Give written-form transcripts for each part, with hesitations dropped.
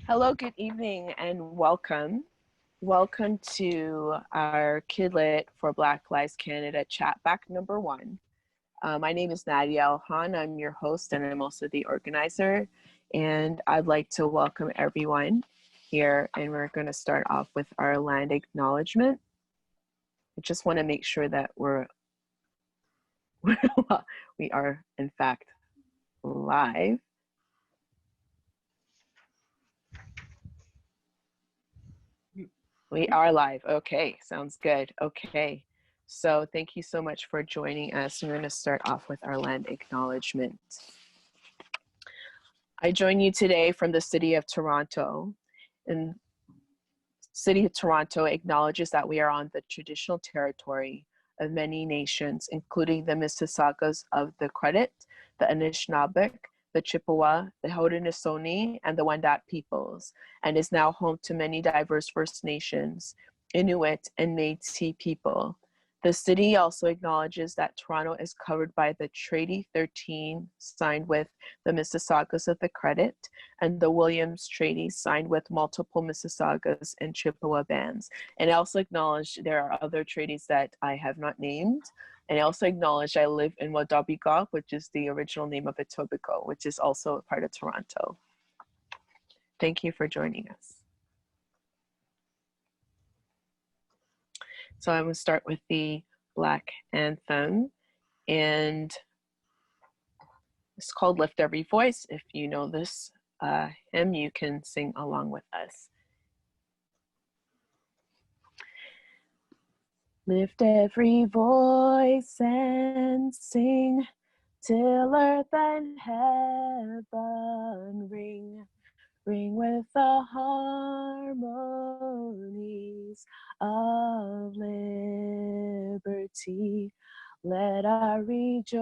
Hello, good evening, and welcome. Welcome to our Kidlit for Black Lives Canada chat back number 1. My name is Nadia Alhan. I'm your host, and I'm also the organizer. And I'd like to welcome everyone here, and we're going to start off with our land acknowledgement. I just want to make sure that we are, in fact, live. We are live. Okay, sounds good. Okay, so thank you so much for joining us. We're going to start off with our land acknowledgement. I join you today from the city of Toronto. And city of Toronto acknowledges that we are on the traditional territory of many nations, including the Mississaugas of the Credit, the Anishinaabeg, the Chippewa, the Haudenosaunee, and the Wendat peoples, and is now home to many diverse First Nations, Inuit, and Métis people. The city also acknowledges that Toronto is covered by the Treaty 13 signed with the Mississaugas of the Credit and the Williams Treaty signed with multiple Mississaugas and Chippewa bands. And I also acknowledge there are other treaties that I have not named. And I also acknowledge I live in Wadawbigoq, which is the original name of Etobicoke, which is also a part of Toronto. Thank you for joining us. So I'm going to start with the Black Anthem, and it's called Lift Every Voice. If you know this hymn, you can sing along with us. Lift every voice and sing till earth and heaven ring. Ring with the harmonies of liberty. Let our rejoicing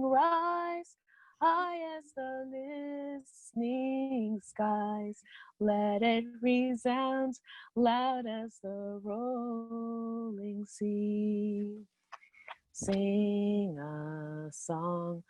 rise high as the listening skies. Let it resound loud as the rolling sea. Sing a song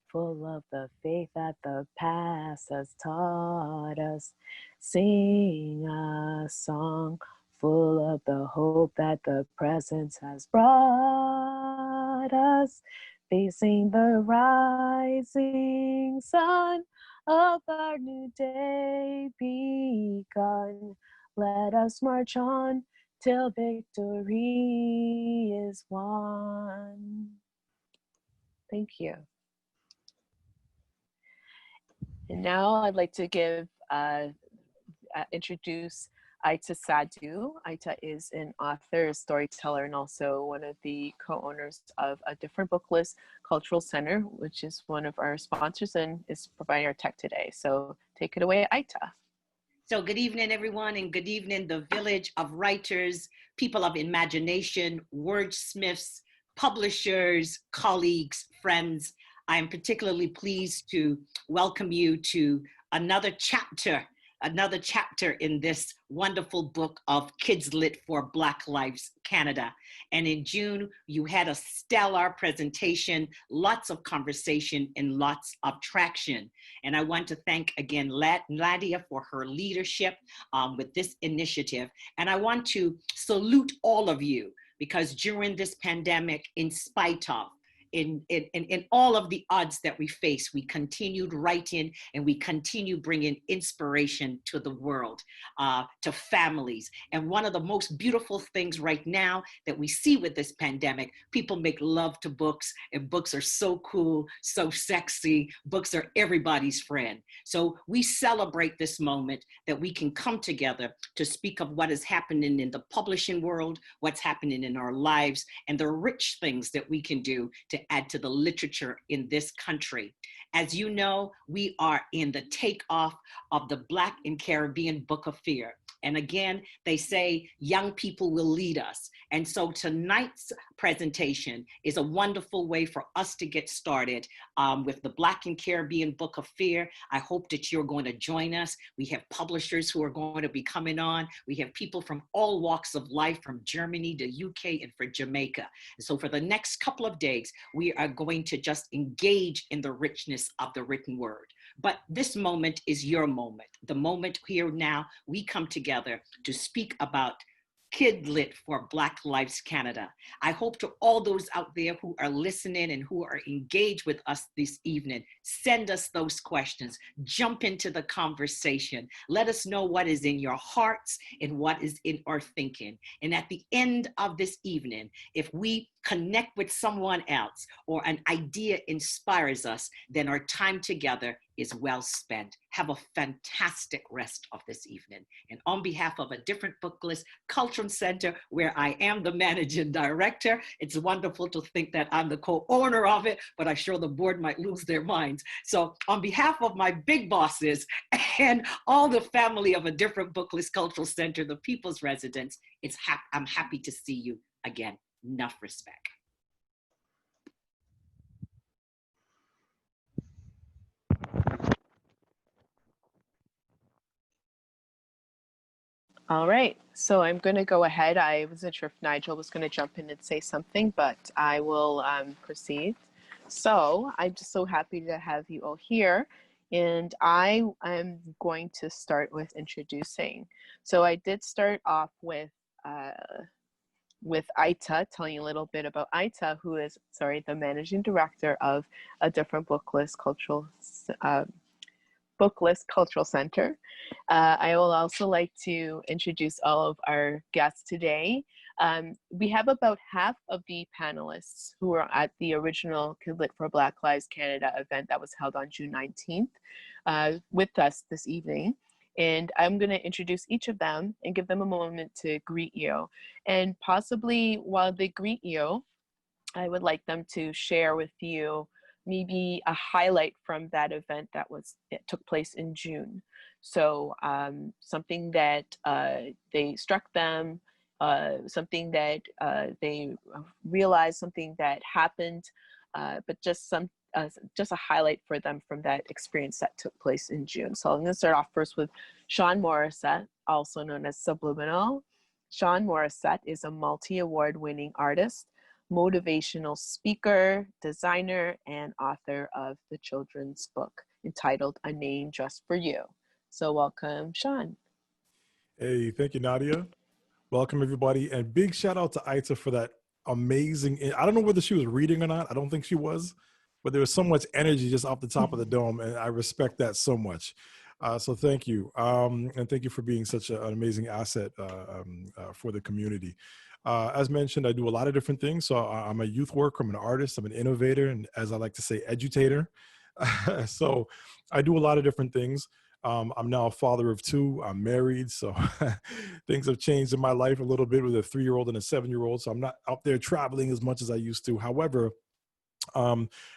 full of the faith that the past has taught us. Sing a song full of the hope that the present has brought us. Facing the rising sun of our new day begun. Let us march on till victory is won. Thank you. And now I'd like to introduce Aita Sadhu. Aita is an author, a storyteller, and also one of the co-owners of a different book list, Cultural Center, which is one of our sponsors and is providing our tech today. So take it away, Aita. So good evening, everyone, and good evening, the village of writers, people of imagination, wordsmiths, publishers, colleagues, friends. I am particularly pleased to welcome you to another chapter in this wonderful book of Kids Lit for Black Lives Canada. And in June, you had a stellar presentation, lots of conversation and lots of traction. And I want to thank again Nadia for her leadership with this initiative. And I want to salute all of you because during this pandemic, in spite of in all of the odds that we face, we continued writing and we continue bringing inspiration to the world, to families. And one of the most beautiful things right now that we see with this pandemic, people make love to books, and books are so cool, so sexy. Books are everybody's friend. So we celebrate this moment that we can come together to speak of what is happening in the publishing world, what's happening in our lives, and the rich things that we can do to add to the literature in this country. As you know, we are in the takeoff of the Black and Caribbean Book of Fear. And again, they say young people will lead us. And so tonight's presentation is a wonderful way for us to get started with the Black and Caribbean Book of Fear. I hope that you're going to join us. We have publishers who are going to be coming on. We have people from all walks of life, from Germany to UK and for Jamaica. And so for the next couple of days, we are going to just engage in the richness of the written word. But this moment is your moment. The moment here now, we come together to speak about Kid Lit for Black Lives Canada. I hope to all those out there who are listening and who are engaged with us this evening, send us those questions, jump into the conversation. Let us know what is in your hearts and what is in our thinking. And at the end of this evening, if we connect with someone else or an idea inspires us, then our time together is well spent. Have a fantastic rest of this evening. And on behalf of A Different Book List Cultural Center, where I am the managing director, it's wonderful to think that I'm the co-owner of it, but I'm sure the board might lose their minds. So on behalf of my big bosses and all the family of A Different Book List Cultural Center, the People's Residents, I'm happy to see you again. Enough respect. All right, so I'm going to go ahead. I wasn't sure if Nigel was going to jump in and say something, but I will proceed. So I'm just so happy to have you all here. And I am going to start with introducing. So I did start off with Aita, telling you a little bit about Aita, who is, the managing director of A Different Book List Cultural Center. I will also like to introduce all of our guests today. We have about half of the panelists who were at the original Kid Lit for Black Lives Canada event that was held on June 19th with us this evening. And I'm going to introduce each of them and give them a moment to greet you. And possibly while they greet you, I would like them to share with you maybe a highlight from that event it took place in June. So something that they struck them, something that they realized, something that happened, but just a highlight for them from that experience that took place in June. So I'm going to start off first with Sean Morrissette, also known as Subliminal. Sean Morrissette is a multi-award winning artist, motivational speaker, designer, and author of the children's book entitled A Name Just for You. So welcome, Sean. Hey, thank you, Nadia. Welcome, everybody. And big shout out to Aita for that amazing, I don't know whether she was reading or not. I don't think she was, but there was so much energy just off the top of the dome. And I respect that so much. So thank you. And thank you for being such an amazing asset for the community. As mentioned, I do a lot of different things. So I'm a youth worker, I'm an artist, I'm an innovator, and as I like to say, edutainer. So I do a lot of different things. I'm now a father of two. I'm married, so things have changed in my life a little bit with a 3-year-old and a 7-year-old. So I'm not out there traveling as much as I used to. However,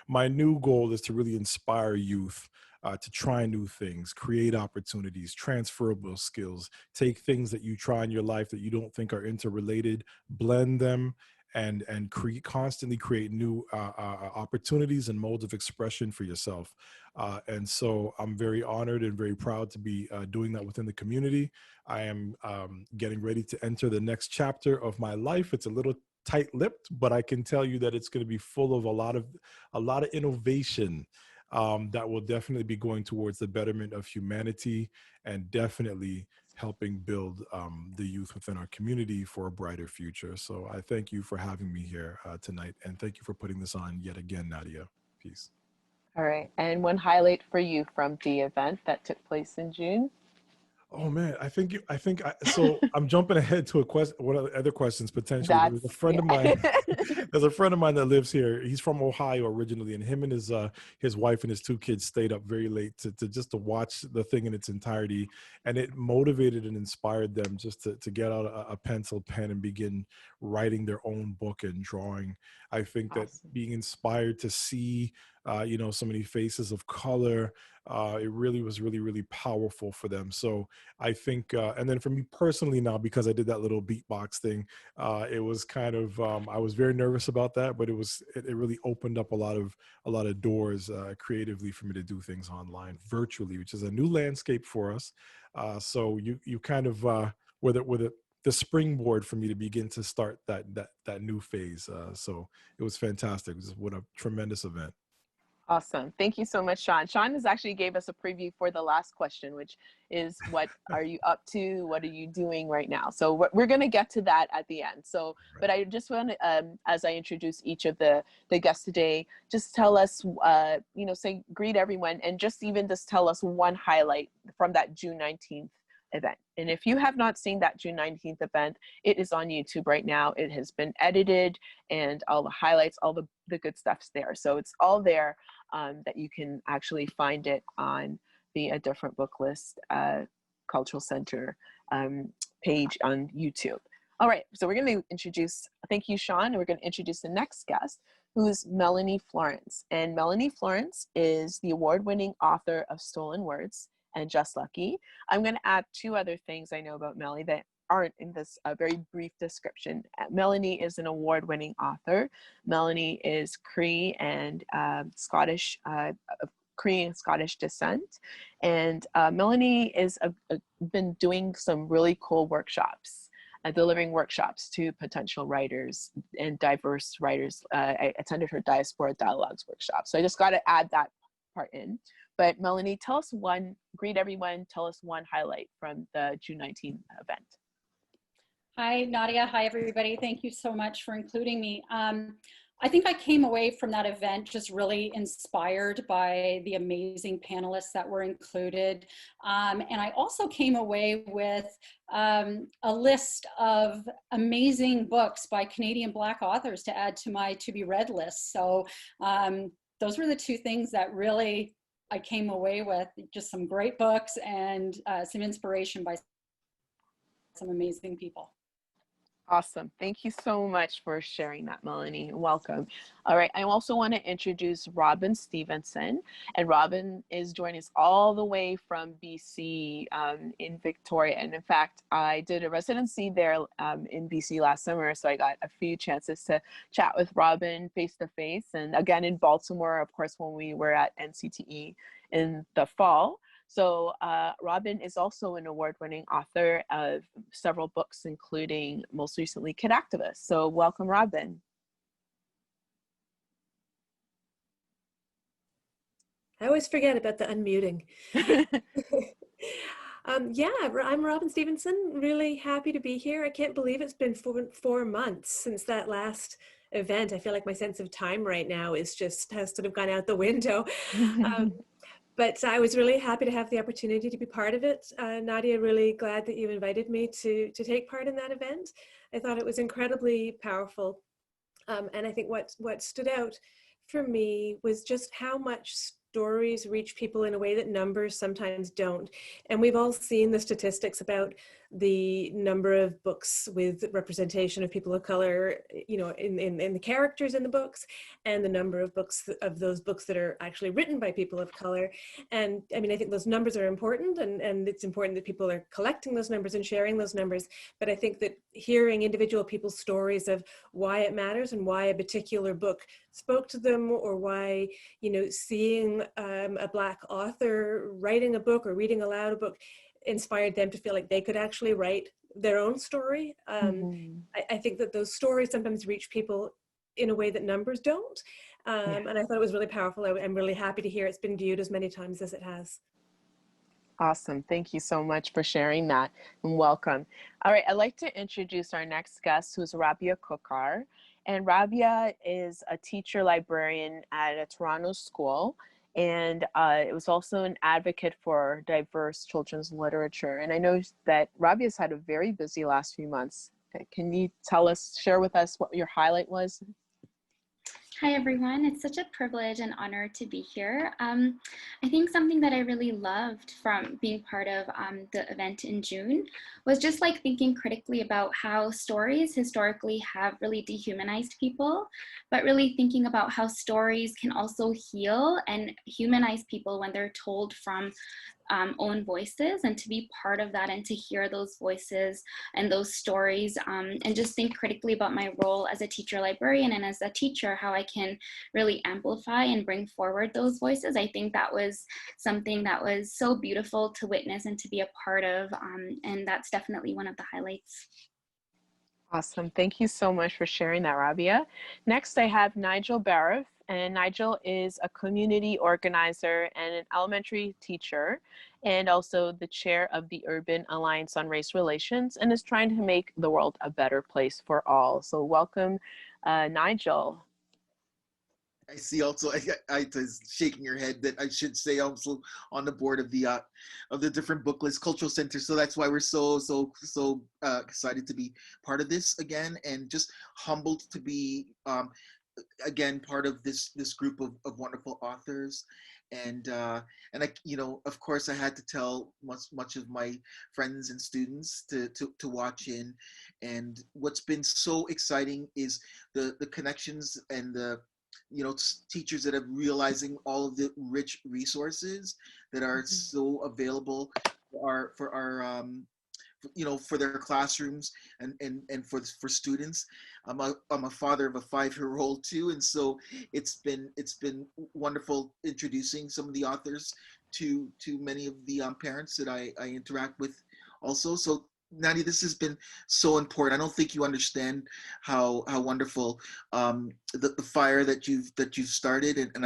my new goal is to really inspire youth to try new things, create opportunities, transferable skills, take things that you try in your life that you don't think are interrelated, blend them, and constantly create new opportunities and modes of expression for yourself. And so I'm very honored and very proud to be doing that within the community. I am getting ready to enter the next chapter of my life. It's a little tight-lipped, but I can tell you that it's going to be full of a lot of innovation that will definitely be going towards the betterment of humanity and definitely helping build the youth within our community for a brighter future. So I thank you for having me here tonight, and thank you for putting this on yet again, Nadia. Peace. All right, and one highlight for you from the event that took place in June? Oh man, so I'm jumping ahead to one of the other questions potentially. There's a friend of mine. There's a friend of mine that lives here. He's from Ohio originally, and him and his wife and his 2 kids stayed up very late to watch the thing in its entirety, and it motivated and inspired them just to get out a pencil, pen, and begin writing their own book and drawing. I think that being inspired to see so many faces of color, it really was really powerful for them. So I think, and then for me personally now, because I did that little beatbox thing, it was kind of, I was very nervous about that, but it really opened up a lot of doors creatively for me to do things online, virtually, which is a new landscape for us. So you kind of, with the springboard for me to begin to start that new phase. So it was fantastic. What a tremendous event. Awesome. Thank you so much, Sean. Sean has actually gave us a preview for the last question, which is, what are you up to? What are you doing right now? So we're going to get to that at the end. So, but I just want to, as I introduce each of the guests today, just tell us, you know, say, greet everyone, and just tell us one highlight from that June 19th event. And if you have not seen that June 19th event, it is on YouTube right now. It has been edited, and all the highlights, all the good stuff's there. So it's all there, that you can actually find it on the A Different Book List Cultural Center page on YouTube. All right, so we're going to introduce, thank you, Sean, and we're going to introduce the next guest, who's Melanie Florence. And Melanie Florence is the award-winning author of Stolen Words and Just Lucky. I'm going to add two other things I know about Melanie that aren't in this very brief description. Melanie is an award-winning author. Melanie is Cree and Scottish, Cree and Scottish descent. And Melanie is been doing some really cool workshops, delivering workshops to potential writers and diverse writers. I attended her Diaspora Dialogues workshop. So I just got to add that part in. But Melanie, tell us greet everyone, tell us one highlight from the June 19th event. Hi, Nadia. Hi, everybody. Thank you so much for including me. I think I came away from that event just really inspired by the amazing panelists that were included. And I also came away with a list of amazing books by Canadian Black authors to add to my to-be-read list. So those were the two things that really I came away with, just some great books and some inspiration by some amazing people. Awesome. Thank you so much for sharing that, Melanie. Welcome. All right. I also want to introduce Robin Stevenson. And Robin is joining us all the way from BC in Victoria. And in fact, I did a residency there in BC last summer. So I got a few chances to chat with Robin face to face. And again, in Baltimore, of course, when we were at NCTE in the fall. So Robin is also an award-winning author of several books, including most recently Kid Activist. So welcome, Robin. I always forget about the unmuting. Yeah, I'm Robin Stevenson. Really happy to be here. I can't believe it's been 4 months since that last event. I feel like my sense of time right now has sort of gone out the window. But I was really happy to have the opportunity to be part of it. Nadia, really glad that you invited me to take part in that event. I thought it was incredibly powerful. And I think what stood out for me was just how much stories reach people in a way that numbers sometimes don't. And we've all seen the statistics about the number of books with representation of people of color, you know, in the characters in the books, and the number of those books that are actually written by people of color. And I mean, I think those numbers are important, and it's important that people are collecting those numbers and sharing those numbers. But I think that hearing individual people's stories of why it matters and why a particular book spoke to them, or why, you know, seeing a Black author writing a book or reading aloud a book inspired them to feel like they could actually write their own story. I think that those stories sometimes reach people in a way that numbers don't. And I thought it was really powerful. I'm really happy to hear it's been viewed as many times as it has. Awesome. Thank you so much for sharing that, and welcome. All right, I'd like to introduce our next guest, who's Rabia Kokar. And Rabia is a teacher librarian at a Toronto school, and it was also an advocate for diverse children's literature. And I know that Rabia's had a very busy last few months. Can you share with us what your highlight was? Hi, everyone. It's such a privilege and honor to be here. I think something that I really loved from being part of the event in June was just like thinking critically about how stories historically have really dehumanized people, but really thinking about how stories can also heal and humanize people when they're told from own voices, and to be part of that and to hear those voices and those stories, and just think critically about my role as a teacher librarian and as a teacher, how I can really amplify and bring forward those voices. I think that was something that was so beautiful to witness and to be a part of, and that's definitely one of the highlights. Awesome. Thank you so much for sharing that, Rabia. Next, I have Nigel Bariff. and Nigel is a community organizer and an elementary teacher, and also the chair of the Urban Alliance on Race Relations, and is trying to make the world a better place for all. So welcome, Nigel. I see also Aita's shaking her head that I should say also on the board of the different book lists, cultural centers. So that's why we're so excited to be part of this again, and just humbled to be again part of this group of wonderful authors. And I, of course, I had to tell much of my friends and students to watch in. And what's been so exciting is the connections and the teachers that are realizing all of the rich resources that are so available for our for their classrooms and for students. I'm a father of a 5-year-old too, and so it's been wonderful introducing some of the authors to many of the parents that I interact with also. So Nadia, this has been so important. I don't think you understand how wonderful the fire that you've started, and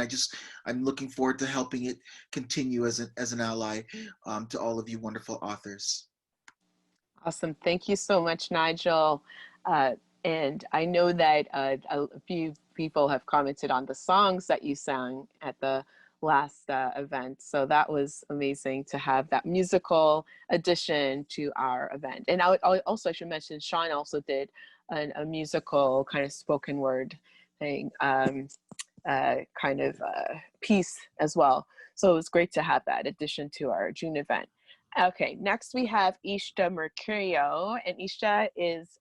I'm looking forward to helping it continue as an ally to all of you wonderful authors. Awesome. Thank you so much, Nigel. And I know that a few people have commented on the songs that you sang at the last event. So that was amazing to have that musical addition to our event. And I should mention, Sean also did a musical kind of spoken word thing, piece as well. So it was great to have that addition to our June event. Okay, next we have Ishta Mercurio, and Ishta is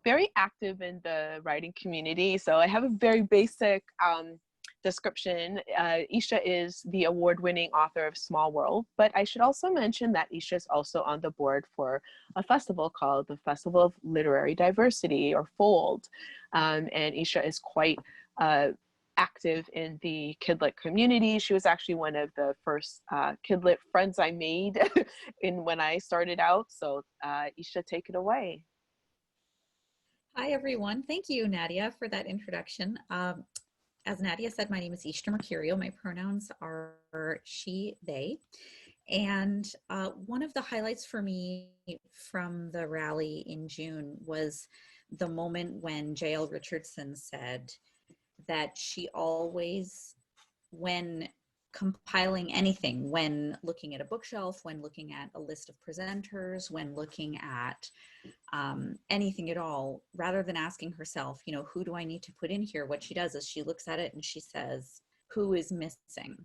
very active in the writing community. So I have a very basic description. Ishta is the award-winning author of Small World, but I should also mention that Ishta is also on the board for a festival called the Festival of Literary Diversity, or FOLD. And Ishta is quite active in the Kidlit community. She was actually one of the first Kidlit friends I made when I started out. So Ishta, take it away. Hi, everyone. Thank you, Nadia, for that introduction. As Nadia said, my name is Ishta Mercurio. My pronouns are she, they. And one of the highlights for me from the rally in June was the moment when J.L. Richardson said that she always, when compiling anything, when looking at a bookshelf, when looking at a list of presenters, when looking at anything at all, rather than asking herself, who do I need to put in here? What she does is she looks at it and she says, who is missing?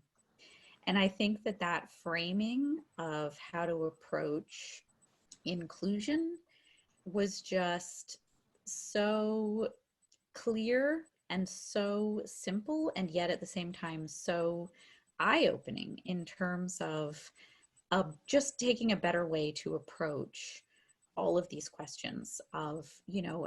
And I think that framing of how to approach inclusion was just so clear and so simple, and yet at the same time so eye-opening in terms of just taking a better way to approach all of these questions of,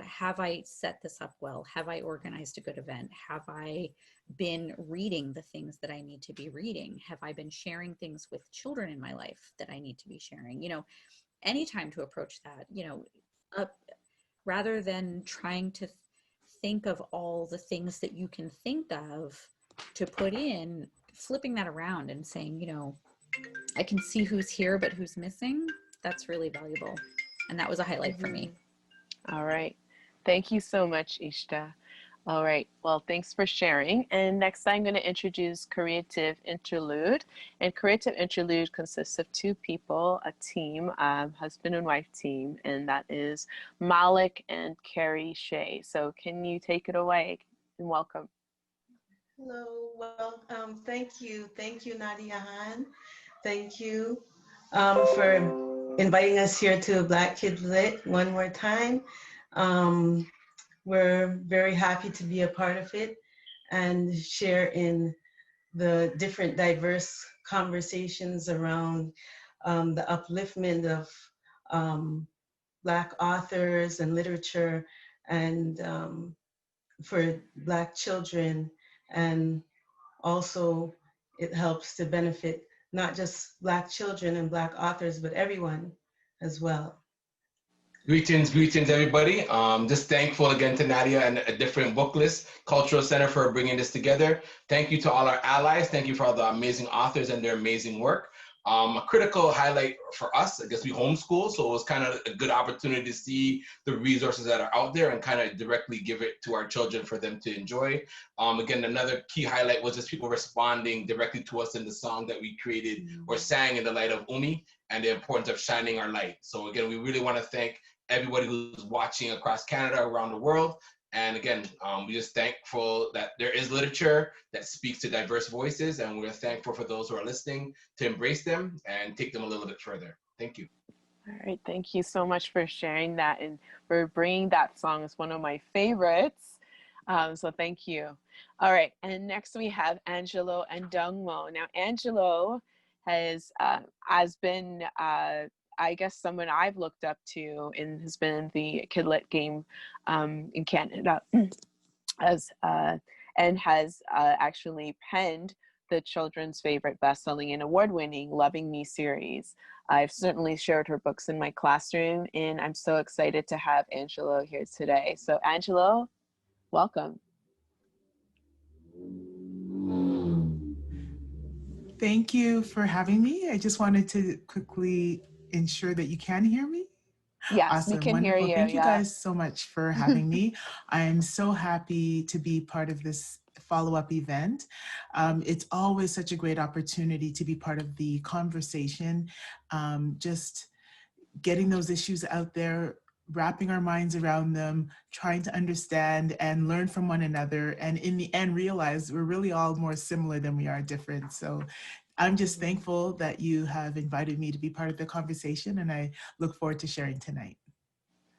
have I set this up well? Have I organized a good event? Have I been reading the things that I need to be reading? Have I been sharing things with children in my life that I need to be sharing? Any time to approach that, rather than trying to think of all the things that you can think of to put in, flipping that around and saying, I can see who's here, but who's missing. That's really valuable. And that was a highlight for me. All right. Thank you so much, Ishta. All right. Well, thanks for sharing. And next I'm going to introduce Creative Interlude. And Creative Interlude consists of two people, a team, husband and wife team, and that is Malik and Kerry Shea. So can you take it away, and welcome. Hello, well, thank you, Nadia Han. Thank you for inviting us here to Black Kid Lit one more time. We're very happy to be a part of it and share in the different diverse conversations around the upliftment of Black authors and literature, and for Black children. And also it helps to benefit not just Black children and Black authors, but everyone as well. Greetings, greetings, everybody. Just thankful again to Nadia and a different book list, Cultural Center, for bringing this together. Thank you to all our allies. Thank you for all the amazing authors and their amazing work. A critical highlight for us, I guess we homeschool, so it was kind of a good opportunity to see the resources that are out there and kind of directly give it to our children for them to enjoy. Again, another key highlight was just people responding directly to us in the song that we created or sang in the light of Umi and the importance of shining our light. So again, we really want to thank everybody who's watching across Canada, around the world. And again, we're just thankful that there is literature that speaks to diverse voices, and we're thankful for those who are listening to embrace them and take them a little bit further. Thank you. All right, thank you so much for sharing that and for bringing that song. It's one of my favorites, so thank you. All right, and next we have Angelo and Dunmo. Now, Angelo has been I guess someone I've looked up to and has been in the Kidlit game in Canada and has actually penned the children's favorite best-selling and award-winning Loving Me series. I've certainly shared her books in my classroom, and I'm so excited to have Angelo here today. So Angelo, welcome. Thank you for having me. I just wanted to quickly ensure that you can hear me. Yes, awesome. We can Wonderful. hear you. Thank you guys so much for having me. I'm so happy to be part of this follow-up event. It's always such a great opportunity to be part of the conversation, just getting those issues out there, wrapping our minds around them, trying to understand and learn from one another, and in the end realize we're really all more similar than we are different. So I'm just thankful that you have invited me to be part of the conversation, and I look forward to sharing tonight.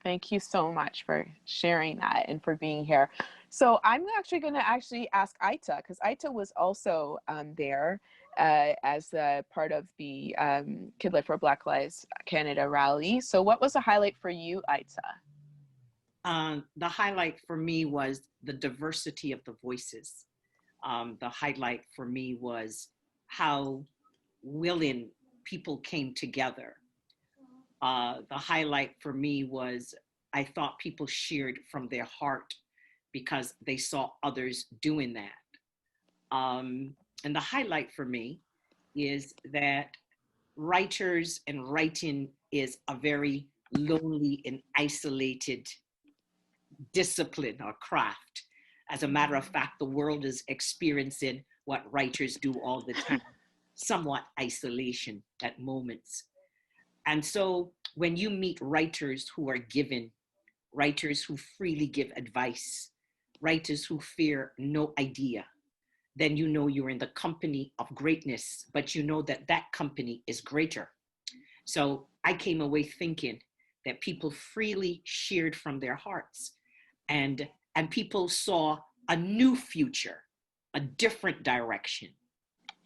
Thank you so much for sharing that and for being here. So I'm actually going to ask Aita, because Aita was also there as a part of the Kidlit for Black Lives Canada rally. So what was a highlight for you, Aita? The highlight for me was the diversity of the voices. The highlight for me was how willing people came together. The highlight for me was I thought people shared from their heart because they saw others doing that. And the highlight for me is that writers and writing is a very lonely and isolated discipline or craft. As a matter of fact, the world is experiencing what writers do all the time, somewhat isolation at moments. And so when you meet writers who are giving, writers who freely give advice, writers who fear no idea, then you know you're in the company of greatness, but you know that that company is greater. So I came away thinking that people freely shared from their hearts, and people saw a new future, a different direction.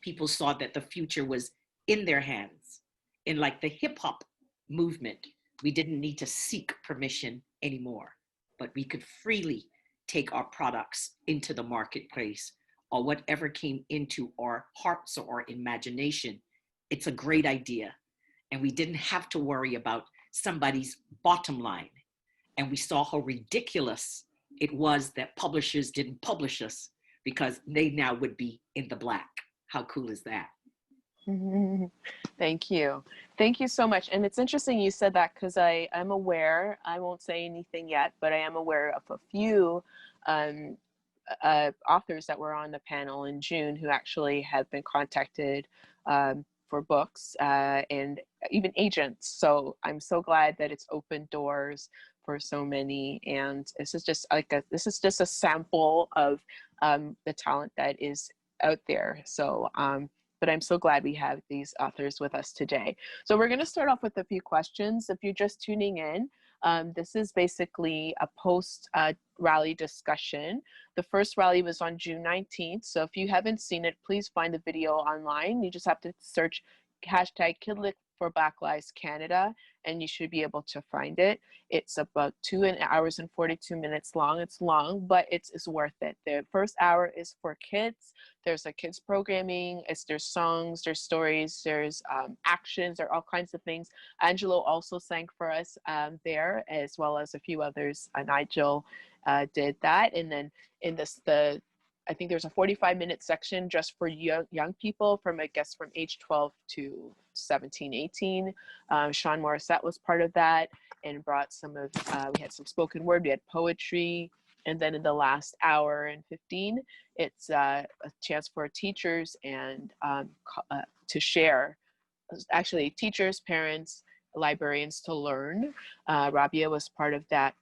People saw that the future was in their hands. In like the hip hop movement, we didn't need to seek permission anymore, but we could freely take our products into the marketplace, or whatever came into our hearts or our imagination. It's a great idea. And we didn't have to worry about somebody's bottom line. And we saw how ridiculous it was that publishers didn't publish us because they now would be in the black. How cool is that? Thank you. Thank you so much. And it's interesting you said that, because I'm aware, I won't say anything yet, but I am aware of a few authors that were on the panel in June who actually have been contacted for books and even agents. So I'm so glad that it's opened doors for so many. And this is just a sample of the talent that is out there. So, but I'm so glad we have these authors with us today. So we're going to start off with a few questions. If you're just tuning in, this is basically a post-rally discussion. The first rally was on June 19th. So if you haven't seen it, please find the video online. You just have to search hashtag Kidlit for Black Lives Canada, and you should be able to find it. It's about 2 hours and 42 minutes long. It's long, but it's worth it. The first hour is for kids. There's a kids programming. There's songs, there's stories, there's actions, there are all kinds of things. Angelo also sang for us there, as well as a few others. Nigel did that. And then in I think there's a 45-minute section just for young people from, I guess, from age 12 to 17, 18. Sean Morrissette was part of that and brought some of, we had some spoken word, we had poetry. And then in the last hour and 15, it's a chance for teachers and to share, actually teachers, parents, librarians to learn. Rabia was part of that,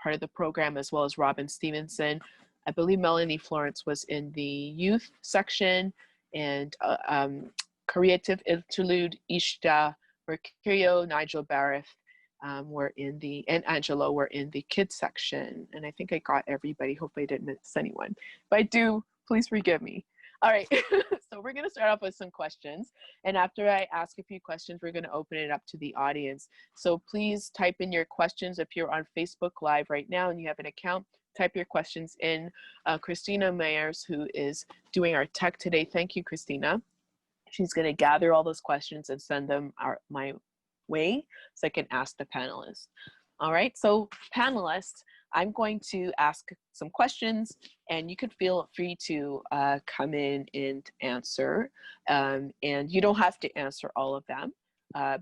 part of the program, as well as Robin Stevenson. I believe Melanie Florence was in the youth section, and Creative Interlude, Ishta, Mercurio, Nigel Bariff were in the, and Angelo were in the kids section. And I think I got everybody. Hopefully I didn't miss anyone. If I do, please forgive me. All right, so we're gonna start off with some questions. And after I ask a few questions, we're gonna open it up to the audience. So please type in your questions. If you're on Facebook Live right now and you have an account, type your questions in. Christina Mayers, who is doing our tech today, thank you, Christina. She's gonna gather all those questions and send them my way so I can ask the panelists. All right, so panelists, I'm going to ask some questions and you could feel free to come in and answer. And you don't have to answer all of them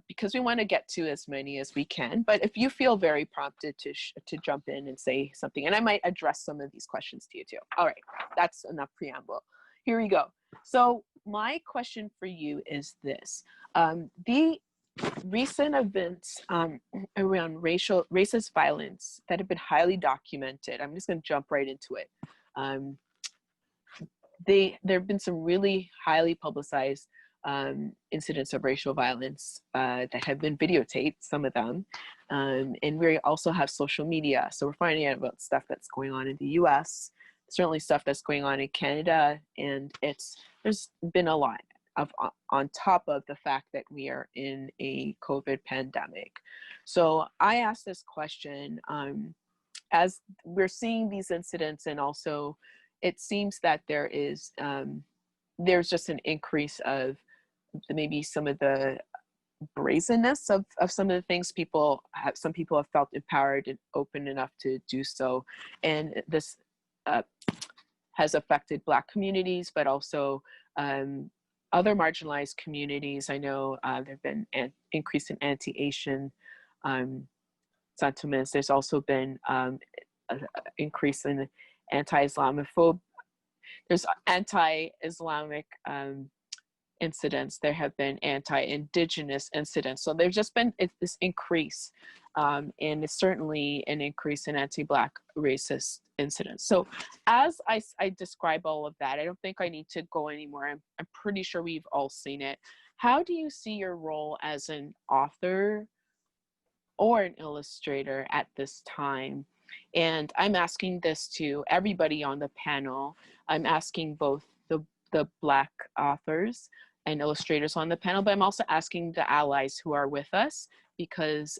because we want to get to as many as we can. But if you feel very prompted to jump in and say something, and I might address some of these questions to you too. All right, that's enough preamble. Here we go. So my question for you is this. The recent events around racist violence that have been highly documented, I'm just going to jump right into it. There have been some really highly publicized incidents of racial violence that have been videotaped, some of them. And we also have social media. So we're finding out about stuff that's going on in the US, certainly stuff that's going on in Canada, and there's been a lot on top of the fact that we are in a COVID pandemic. So I asked this question, as we're seeing these incidents, and also it seems that there's just an increase of maybe some of the brazenness of some of the things some people have felt empowered and open enough to do so. And this has affected Black communities, but also other marginalized communities. I know there have been an increase in anti-Asian sentiments. There's also been an increase in anti-Islamophobe. There's anti-Islamic incidents. There have been anti-Indigenous incidents. So there's just been this increase, and it's certainly an increase in anti-Black racist incidents. So as I describe all of that, I don't think I need to go anymore. I'm pretty sure we've all seen it. How do you see your role as an author or an illustrator at this time? And I'm asking this to everybody on the panel. I'm asking both the Black authors and illustrators on the panel, but I'm also asking the allies who are with us, because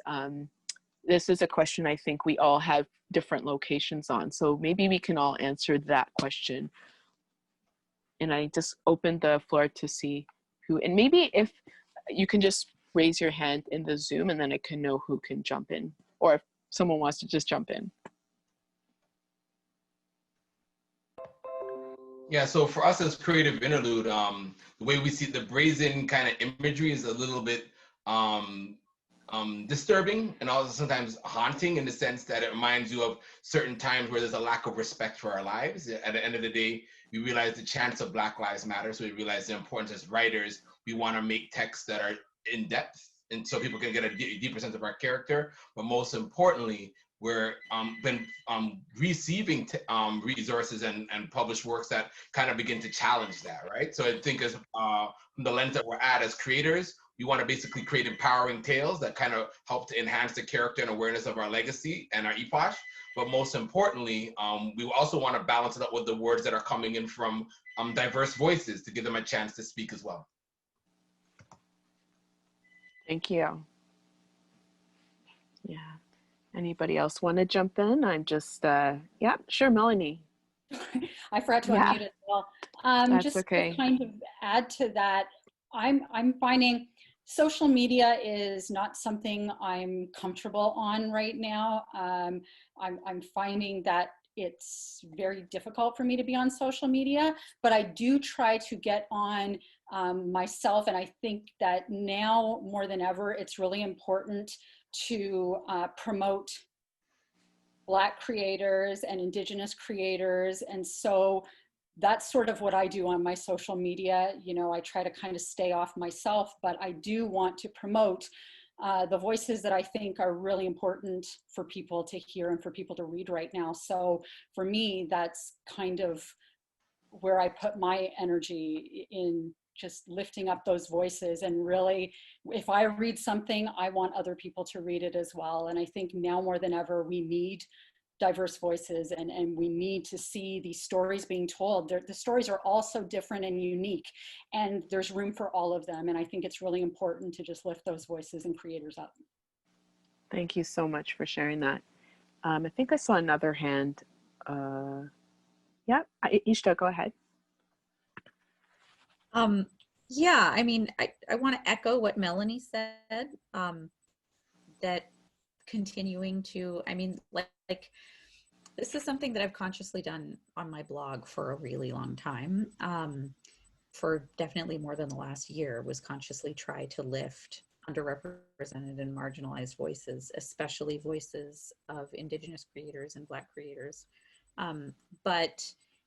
this is a question I think we all have different locations on. So maybe we can all answer that question. And I just opened the floor to see who, and maybe if you can just raise your hand in the Zoom, and then I can know who can jump in, or if someone wants to just jump in. Yeah, so for us as Creative Interlude, the way we see the brazen kind of imagery is a little bit disturbing, and also sometimes haunting, in the sense that it reminds you of certain times where there's a lack of respect for our lives. At the end of the day, we realize the chants of Black Lives Matter, so we realize the importance as writers. We want to make texts that are in depth, and so people can get a deeper sense of our character. But most importantly, we're been receiving resources and published works that kind of begin to challenge that, right? So I think as from the lens that we're at as creators, we want to basically create empowering tales that kind of help to enhance the character and awareness of our legacy and our epoch. But most importantly, we also want to balance it up with the words that are coming in from diverse voices to give them a chance to speak as well. Thank you. Yeah. Anybody else want to jump in? I'm just, yeah, sure, Melanie. I forgot to Yeah. unmute as well. That's Just okay. to kind of add to that, I'm finding social media is not something I'm comfortable on right now. I'm finding that it's very difficult for me to be on social media, but I do try to get on myself. And I think that now more than ever, it's really important to promote Black creators and Indigenous creators. And so that's sort of what I do on my social media. You know, I try to kind of stay off myself, but I do want to promote the voices that I think are really important for people to hear and for people to read right now. So for me, that's kind of where I put my energy, in just lifting up those voices. And really, if I read something, I want other people to read it as well. And I think now more than ever, we need diverse voices, and we need to see these stories being told. The stories are all so different and unique, and there's room for all of them. And I think it's really important to just lift those voices and creators up. Thank you so much for sharing that. I think I saw another hand. Yeah, Ishta, go ahead. Yeah, I mean, I want to echo what Melanie said, that continuing to, I mean, like this is something that I've consciously done on my blog for a really long time, for definitely more than the last year, was consciously try to lift underrepresented and marginalized voices, especially voices of Indigenous creators and Black creators.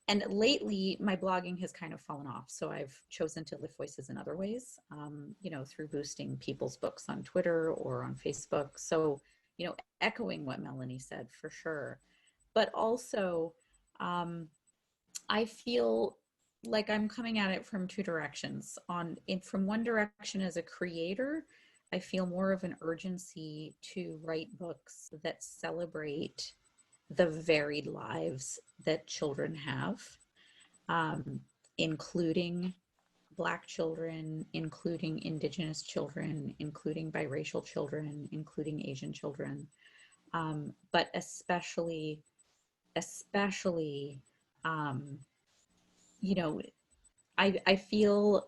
And lately, my blogging has kind of fallen off. So I've chosen to lift voices in other ways, you know, through boosting people's books on Twitter or on Facebook. So, you know, echoing what Melanie said for sure. But also, I feel like I'm coming at it from two directions. From one direction as a creator, I feel more of an urgency to write books that celebrate the varied lives that children have, including Black children, including Indigenous children, including biracial children, including Asian children, but especially, you know, I feel,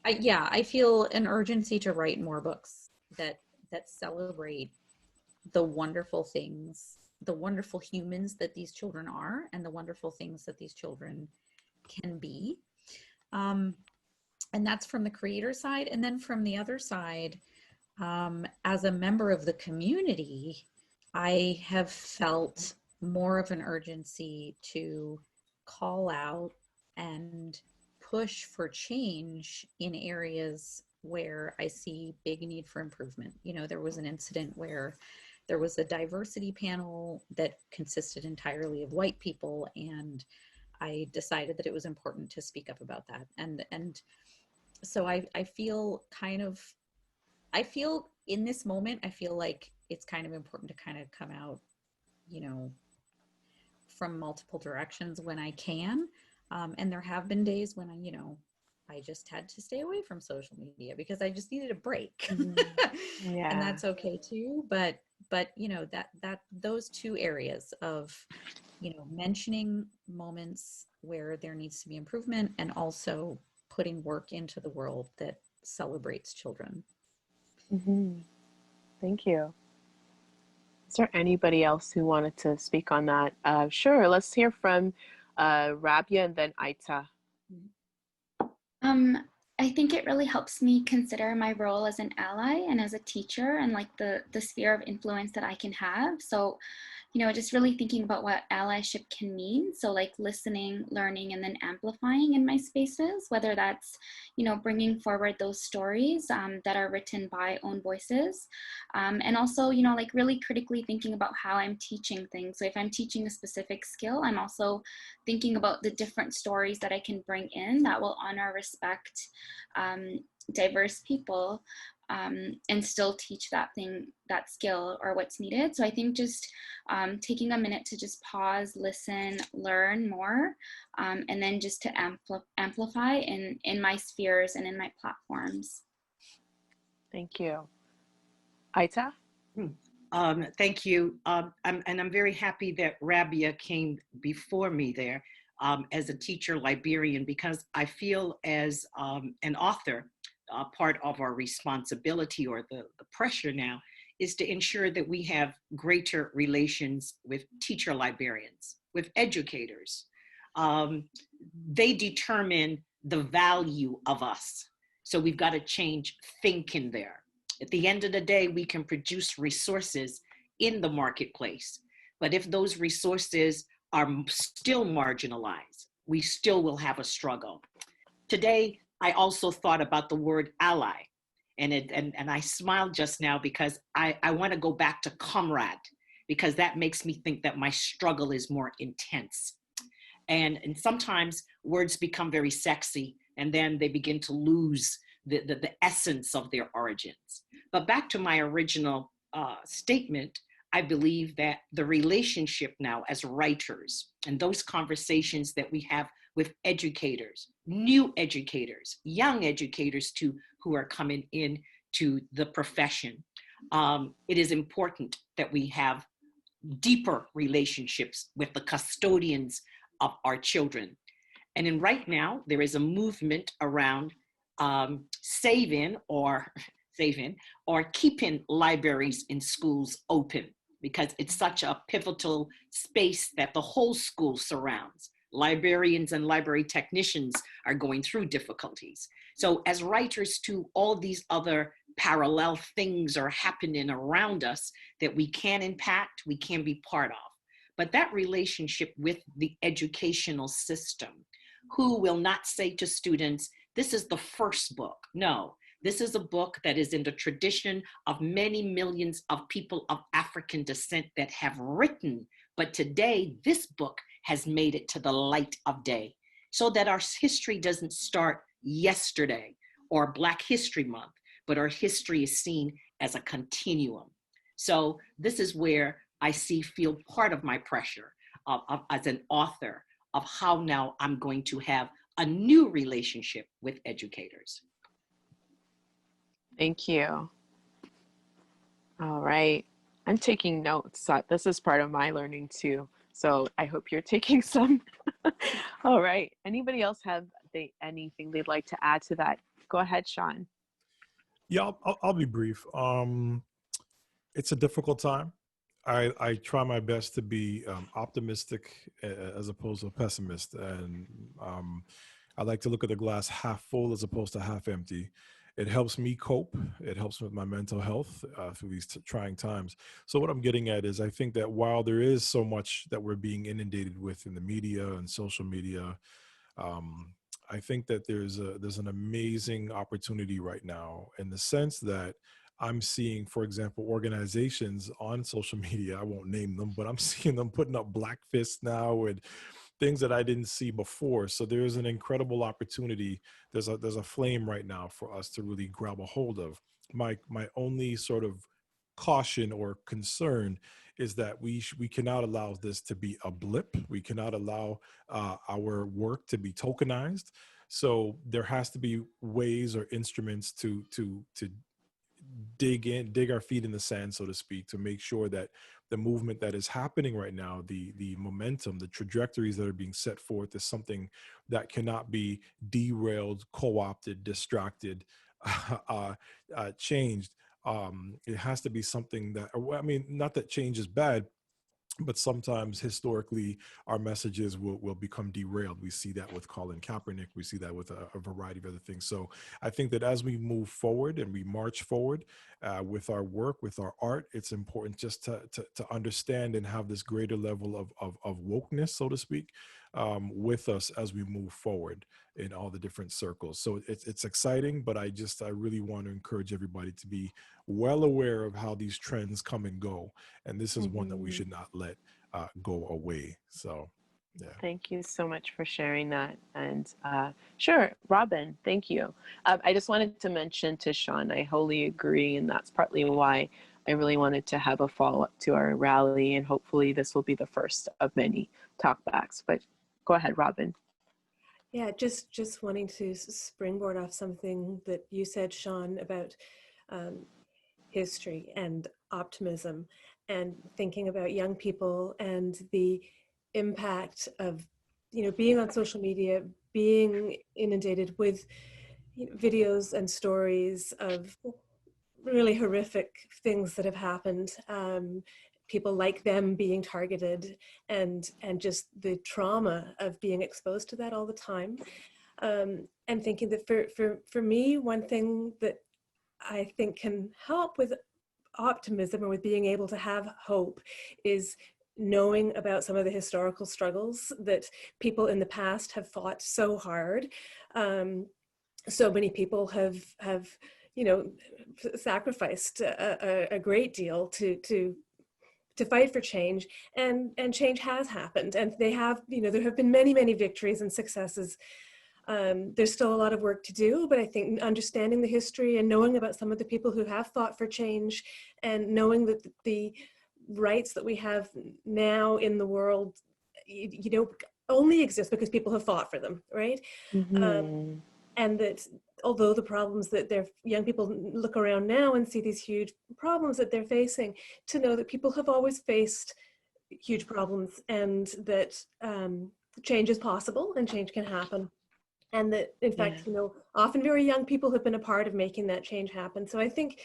I feel an urgency to write more books that celebrate the wonderful things, the wonderful humans that these children are, and the wonderful things that these children can be. And that's from the creator side. And then from the other side, as a member of the community, I have felt more of an urgency to call out and push for change in areas where I see big need for improvement. You know, there was an incident where there was a diversity panel that consisted entirely of white people, and I decided that it was important to speak up about that. And so I feel in this moment, I feel like it's kind of important to kind of come out, you know, from multiple directions when I can. And there have been days when I just had to stay away from social media because I just needed a break. Mm-hmm. Yeah. And that's okay too. But you know, that those two areas of, you know, mentioning moments where there needs to be improvement and also putting work into the world that celebrates children. Mm-hmm. Thank you. Is there anybody else who wanted to speak on that? Sure, let's hear from Rabia and then Aita. I think it really helps me consider my role as an ally and as a teacher and like the sphere of influence that I can have. So, you know, just really thinking about what allyship can mean. So like listening, learning, and then amplifying in my spaces, whether that's, you know, bringing forward those stories that are written by own voices. And also, you know, like really critically thinking about how I'm teaching things. So if I'm teaching a specific skill, I'm also thinking about the different stories that I can bring in that will honor, respect diverse people, and still teach that skill or what's needed. So I think just taking a minute to just pause, listen, learn more, and then just to amplify in my spheres and in my platforms. Thank you. Aita? Thank you. I'm very happy that Rabia came before me there as a teacher librarian, because I feel as an author, part of our responsibility, or the pressure now, is to ensure that we have greater relations with teacher librarians, with educators. They determine the value of us. So we've got to change thinking there. At the end of the day, we can produce resources in the marketplace. But if those resources are still marginalized, we still will have a struggle. Today, I also thought about the word ally. And I smiled just now because I want to go back to comrade, because that makes me think that my struggle is more intense. And sometimes words become very sexy, and then they begin to lose the essence of their origins. But back to my original statement, I believe that the relationship now as writers, and those conversations that we have with educators, new educators, young educators too, who are coming in to the profession, it is important that we have deeper relationships with the custodians of our children. And in right now, there is a movement around saving or keeping libraries in schools open, because it's such a pivotal space that the whole school surrounds. Librarians and library technicians are going through difficulties. So as writers too, all these other parallel things are happening around us that we can impact, we can be part of. But that relationship with the educational system, who will not say to students, this is the first book. No, this is a book that is in the tradition of many millions of people of African descent that have written. But today, this book has made it to the light of day, so that our history doesn't start yesterday or Black History Month, but our history is seen as a continuum. So this is where I feel part of my pressure as an author of how now I'm going to have a new relationship with educators. Thank you. All right. I'm taking notes. This is part of my learning too. So I hope you're taking some. All right. Anybody else have anything they'd like to add to that? Go ahead, Sean. Yeah, I'll be brief. It's a difficult time. I try my best to be optimistic as opposed to a pessimist. And I like to look at the glass half full as opposed to half empty. It helps me cope. It helps with my mental health through these trying times. So what I'm getting at is I think that while there is so much that we're being inundated with in the media and social media, I think that there's an amazing opportunity right now in the sense that I'm seeing, for example, organizations on social media, I won't name them, but I'm seeing them putting up black fists now and things that I didn't see before. So there's an incredible opportunity. There's a flame right now for us to really grab a hold of. My only sort of caution or concern is that we cannot allow this to be a blip. We cannot allow our work to be tokenized. So there has to be ways or instruments to dig our feet in the sand, so to speak, to make sure that the movement that is happening right now, the momentum, the trajectories that are being set forth is something that cannot be derailed, co-opted, distracted, changed. It has to be something that, I mean, not that change is bad, but sometimes historically our messages will become derailed. We see that with Colin Kaepernick. We see that with a variety of other things. So I think that as we move forward and we march forward with our work, with our art, it's important just to understand and have this greater level of wokeness, so to speak, with us as we move forward in all the different circles. So it's exciting, but I really want to encourage everybody to be well aware of how these trends come and go. And this is one that we should not let go away. So, yeah. Thank you so much for sharing that. And sure, Robin, thank you. I just wanted to mention to Sean, I wholly agree. And that's partly why I really wanted to have a follow-up to our rally. And hopefully this will be the first of many talkbacks. But go ahead, Robin. Yeah, just wanting to springboard off something that you said, Sean, about history and optimism, and thinking about young people and the impact of, you know, being on social media, being inundated with, you know, videos and stories of really horrific things that have happened, people like them being targeted, and just the trauma of being exposed to that all the time. And thinking that for me, one thing that I think can help with optimism or with being able to have hope is knowing about some of the historical struggles that people in the past have fought so hard. So many people have you know, sacrificed a great deal to fight for change, and change has happened, and they have, you know, there have been many victories and successes. There's still a lot of work to do, but I think understanding the history and knowing about some of the people who have fought for change, and knowing that the rights that we have now in the world, you know, only exist because people have fought for them, right? And that although the problems that their young people look around now and see these huge problems that they're facing, to know that people have always faced huge problems, and that change is possible and change can happen. And that, in fact, you know, often very young people have been a part of making that change happen. So I think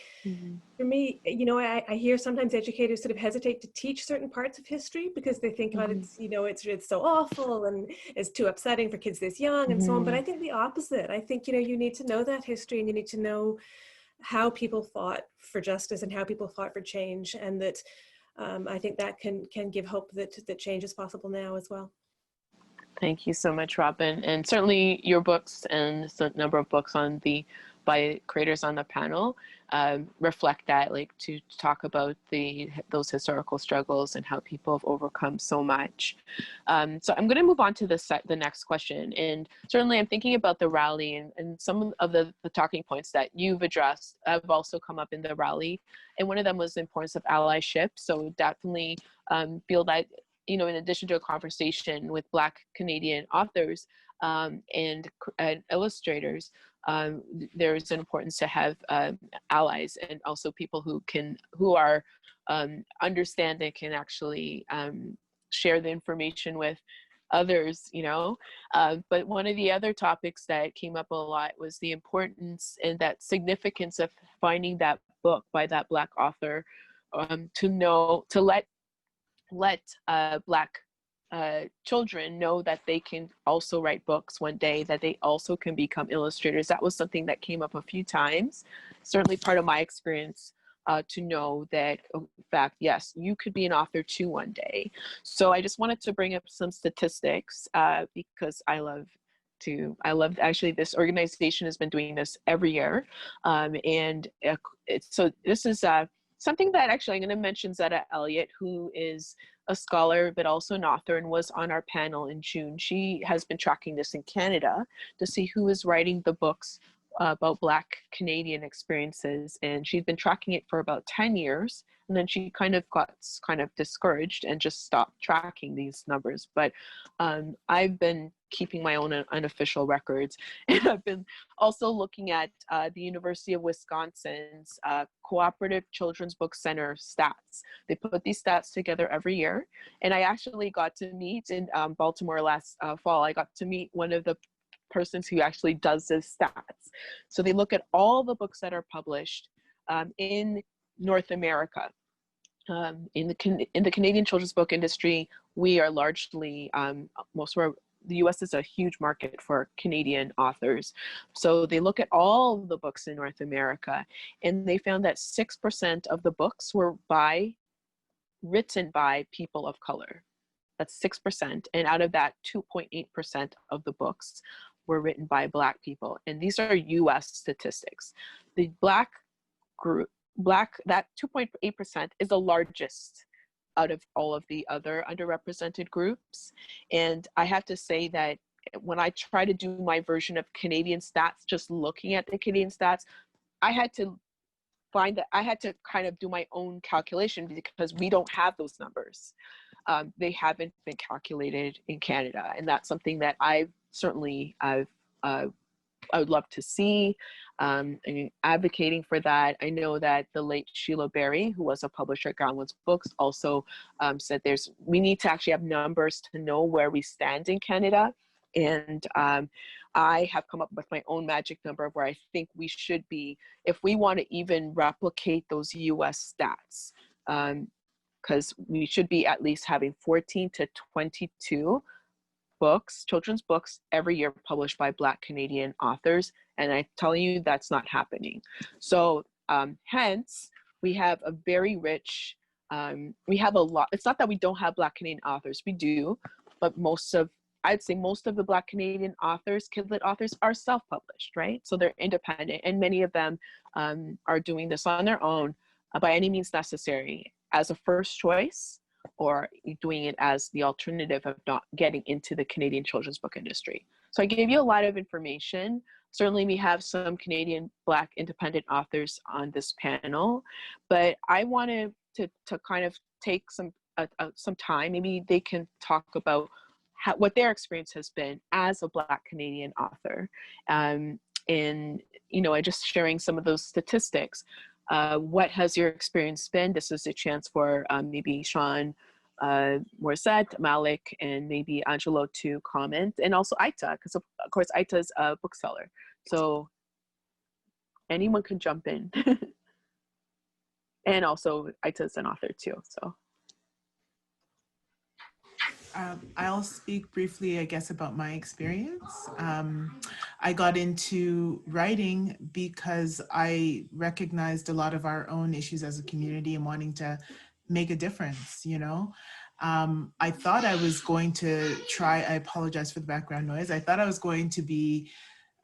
for me, you know, I hear sometimes educators sort of hesitate to teach certain parts of history because they think, oh, it's, you know, it's so awful and it's too upsetting for kids this young and so on. But I think the opposite. I think, you know, you need to know that history, and you need to know how people fought for justice and how people fought for change. And that I think that can give hope that change is possible now as well. Thank you so much, Robin. And certainly your books and the number of books by creators on the panel reflect that, like, to talk about those historical struggles and how people have overcome so much. So I'm going to move on to the next question. And certainly I'm thinking about the rally, and some of the talking points that you've addressed have also come up in the rally. And one of them was the importance of allyship. So definitely feel that, you know, in addition to a conversation with Black Canadian authors and illustrators, there's an importance to have allies, and also people who are understanding, can actually share the information with others, you know. But one of the other topics that came up a lot was the importance and that significance of finding that book by that Black author, to let Black children know that they can also write books one day, that they also can become illustrators. That was something that came up a few times. Certainly part of my experience, to know that, in fact, yes, you could be an author too one day. So I just wanted to bring up some statistics because I love actually, this organization has been doing this every year. So this is something that actually I'm going to mention Zetta Elliott, who is a scholar but also an author and was on our panel in June. She has been tracking this in Canada to see who is writing the books about Black Canadian experiences, and she's been tracking it for about 10 years, and then she kind of got discouraged and just stopped tracking these numbers. But I've been keeping my own unofficial records, and I've been also looking at the University of Wisconsin's Cooperative Children's Book Center stats. They put these stats together every year, and I actually got to meet in Baltimore last fall. I got to meet one of the persons who actually does this stats. So they look at all the books that are published in North America. In the Canadian children's book industry, we are largely, the US is a huge market for Canadian authors. So they look at all the books in North America, and they found that 6% of the books were written by people of color. That's 6%. And out of that, 2.8% of the books were written by Black people. And these are US statistics. The Black group, that 2.8% is the largest out of all of the other underrepresented groups. And I have to say that when I try to do my version of Canadian stats, just looking at the Canadian stats, I had to find that I had to kind of do my own calculation because we don't have those numbers. They haven't been calculated in Canada. And that's something that I would love to see. and advocating for that. I know that the late Sheila Berry, who was a publisher at Groundwoods Books, also said we need to actually have numbers to know where we stand in Canada. And I have come up with my own magic number of where I think we should be if we want to even replicate those US stats. Because we should be at least having 14 to 22 books, children's books, every year published by Black Canadian authors. And I'm telling you, that's not happening. So hence, we have a very rich, we have a lot. It's not that we don't have Black Canadian authors, we do, but I'd say most of the Black Canadian authors, kidlit authors, are self-published, right? So they're independent, and many of them are doing this on their own by any means necessary as a first choice, or doing it as the alternative of not getting into the Canadian children's book industry. So I gave you a lot of information. Certainly we have some Canadian Black independent authors on this panel, but I wanted to kind of take some time, maybe they can talk about what their experience has been as a Black Canadian author. And, you know, just sharing some of those statistics. What has your experience been? This is a chance for maybe Sean, Morrissette, Malik, and maybe Angelo to comment, and also Aita, because of course Aita's a bookseller. So anyone can jump in. And also Aita's an author too, so. I'll speak briefly, I guess, about my experience. I got into writing because I recognized a lot of our own issues as a community and wanting to make a difference, you know. I thought I was going to try, I apologize for the background noise. I thought I was going to be,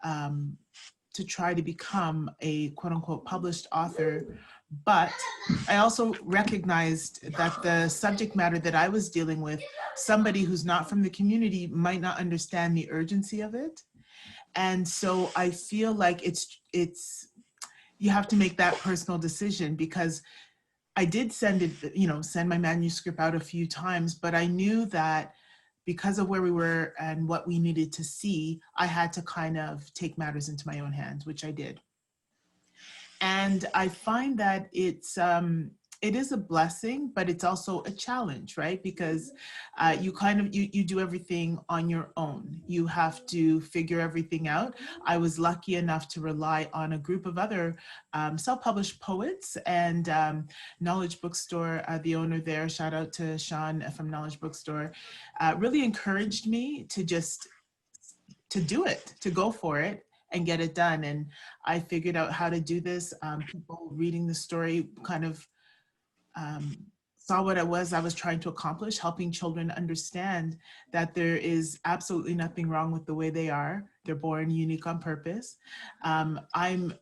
to try to become a quote unquote published author, but I also recognized that the subject matter that I was dealing with, somebody who's not from the community might not understand the urgency of it. And so I feel like you have to make that personal decision, because I did send my manuscript out a few times, but I knew that because of where we were and what we needed to see, I had to kind of take matters into my own hands, which I did. And I find that it is a blessing, but it's also a challenge, right? Because you do everything on your own. You have to figure everything out. I was lucky enough to rely on a group of other self-published poets, and Knowledge Bookstore, the owner there, shout out to Sean from Knowledge Bookstore, really encouraged me to do it, to go for it and get it done. And I figured out how to do this. People reading the story kind of saw what I was trying to accomplish, helping children understand that there is absolutely nothing wrong with the way they are. They're born unique on purpose. I'm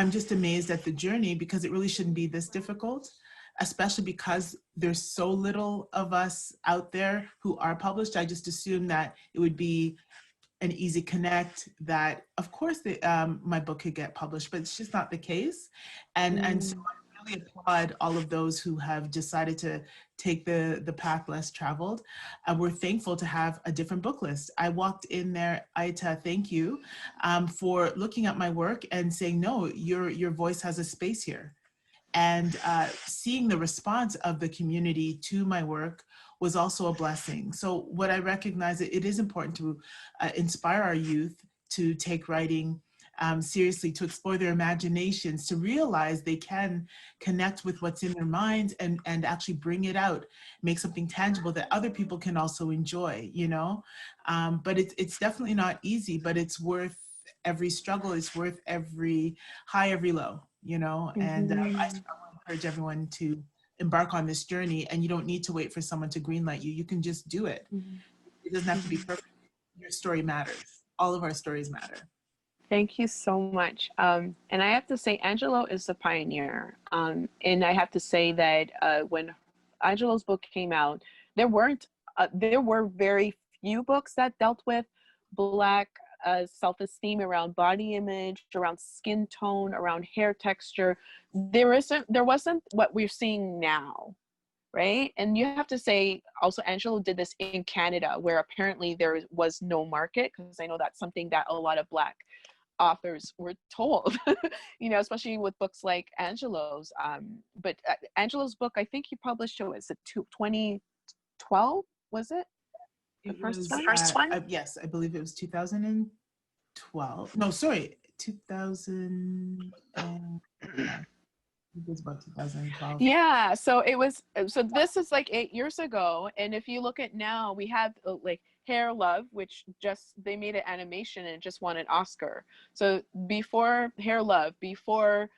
just amazed at the journey, because it really shouldn't be this difficult, especially because there's so little of us out there who are published. I just assumed that it would be an easy connect, that of course my book could get published, but it's just not the case. And so I really applaud all of those who have decided to take the path less traveled. We're thankful to have a different book list. I walked in there, Aita, thank you for looking at my work and saying, no, your voice has a space here. And seeing the response of the community to my work was also a blessing. So what I recognize, it is important to inspire our youth to take writing seriously, to explore their imaginations, to realize they can connect with what's in their minds and actually bring it out, make something tangible that other people can also enjoy, you know? But it's definitely not easy, but it's worth every struggle. It's worth every high, every low, you know? And I strongly encourage everyone to embark on this journey, and you don't need to wait for someone to greenlight you. You can just do it. It doesn't have to be perfect. Your story matters. All of our stories matter. Thank you so much. And I have to say, Angelo is a pioneer. And I have to say that when Angelo's book came out, there were very few books that dealt with Black self-esteem around body image, around skin tone, around hair texture. There wasn't what we're seeing now, right? And you have to say also, Angelo did this in Canada, where apparently there was no market, because I know that's something that a lot of Black authors were told, you know, especially with books like Angelo's. But Angelo's book, I think he published it, was it 2012, was it? The first one? Yes, I believe it was 2012. No, sorry, 2000. It was about 2012. Yeah, so it was, so this is like 8 years ago, and if you look at now, we have like Hair Love, which just, they made an animation and it just won an Oscar. So before Hair Love, before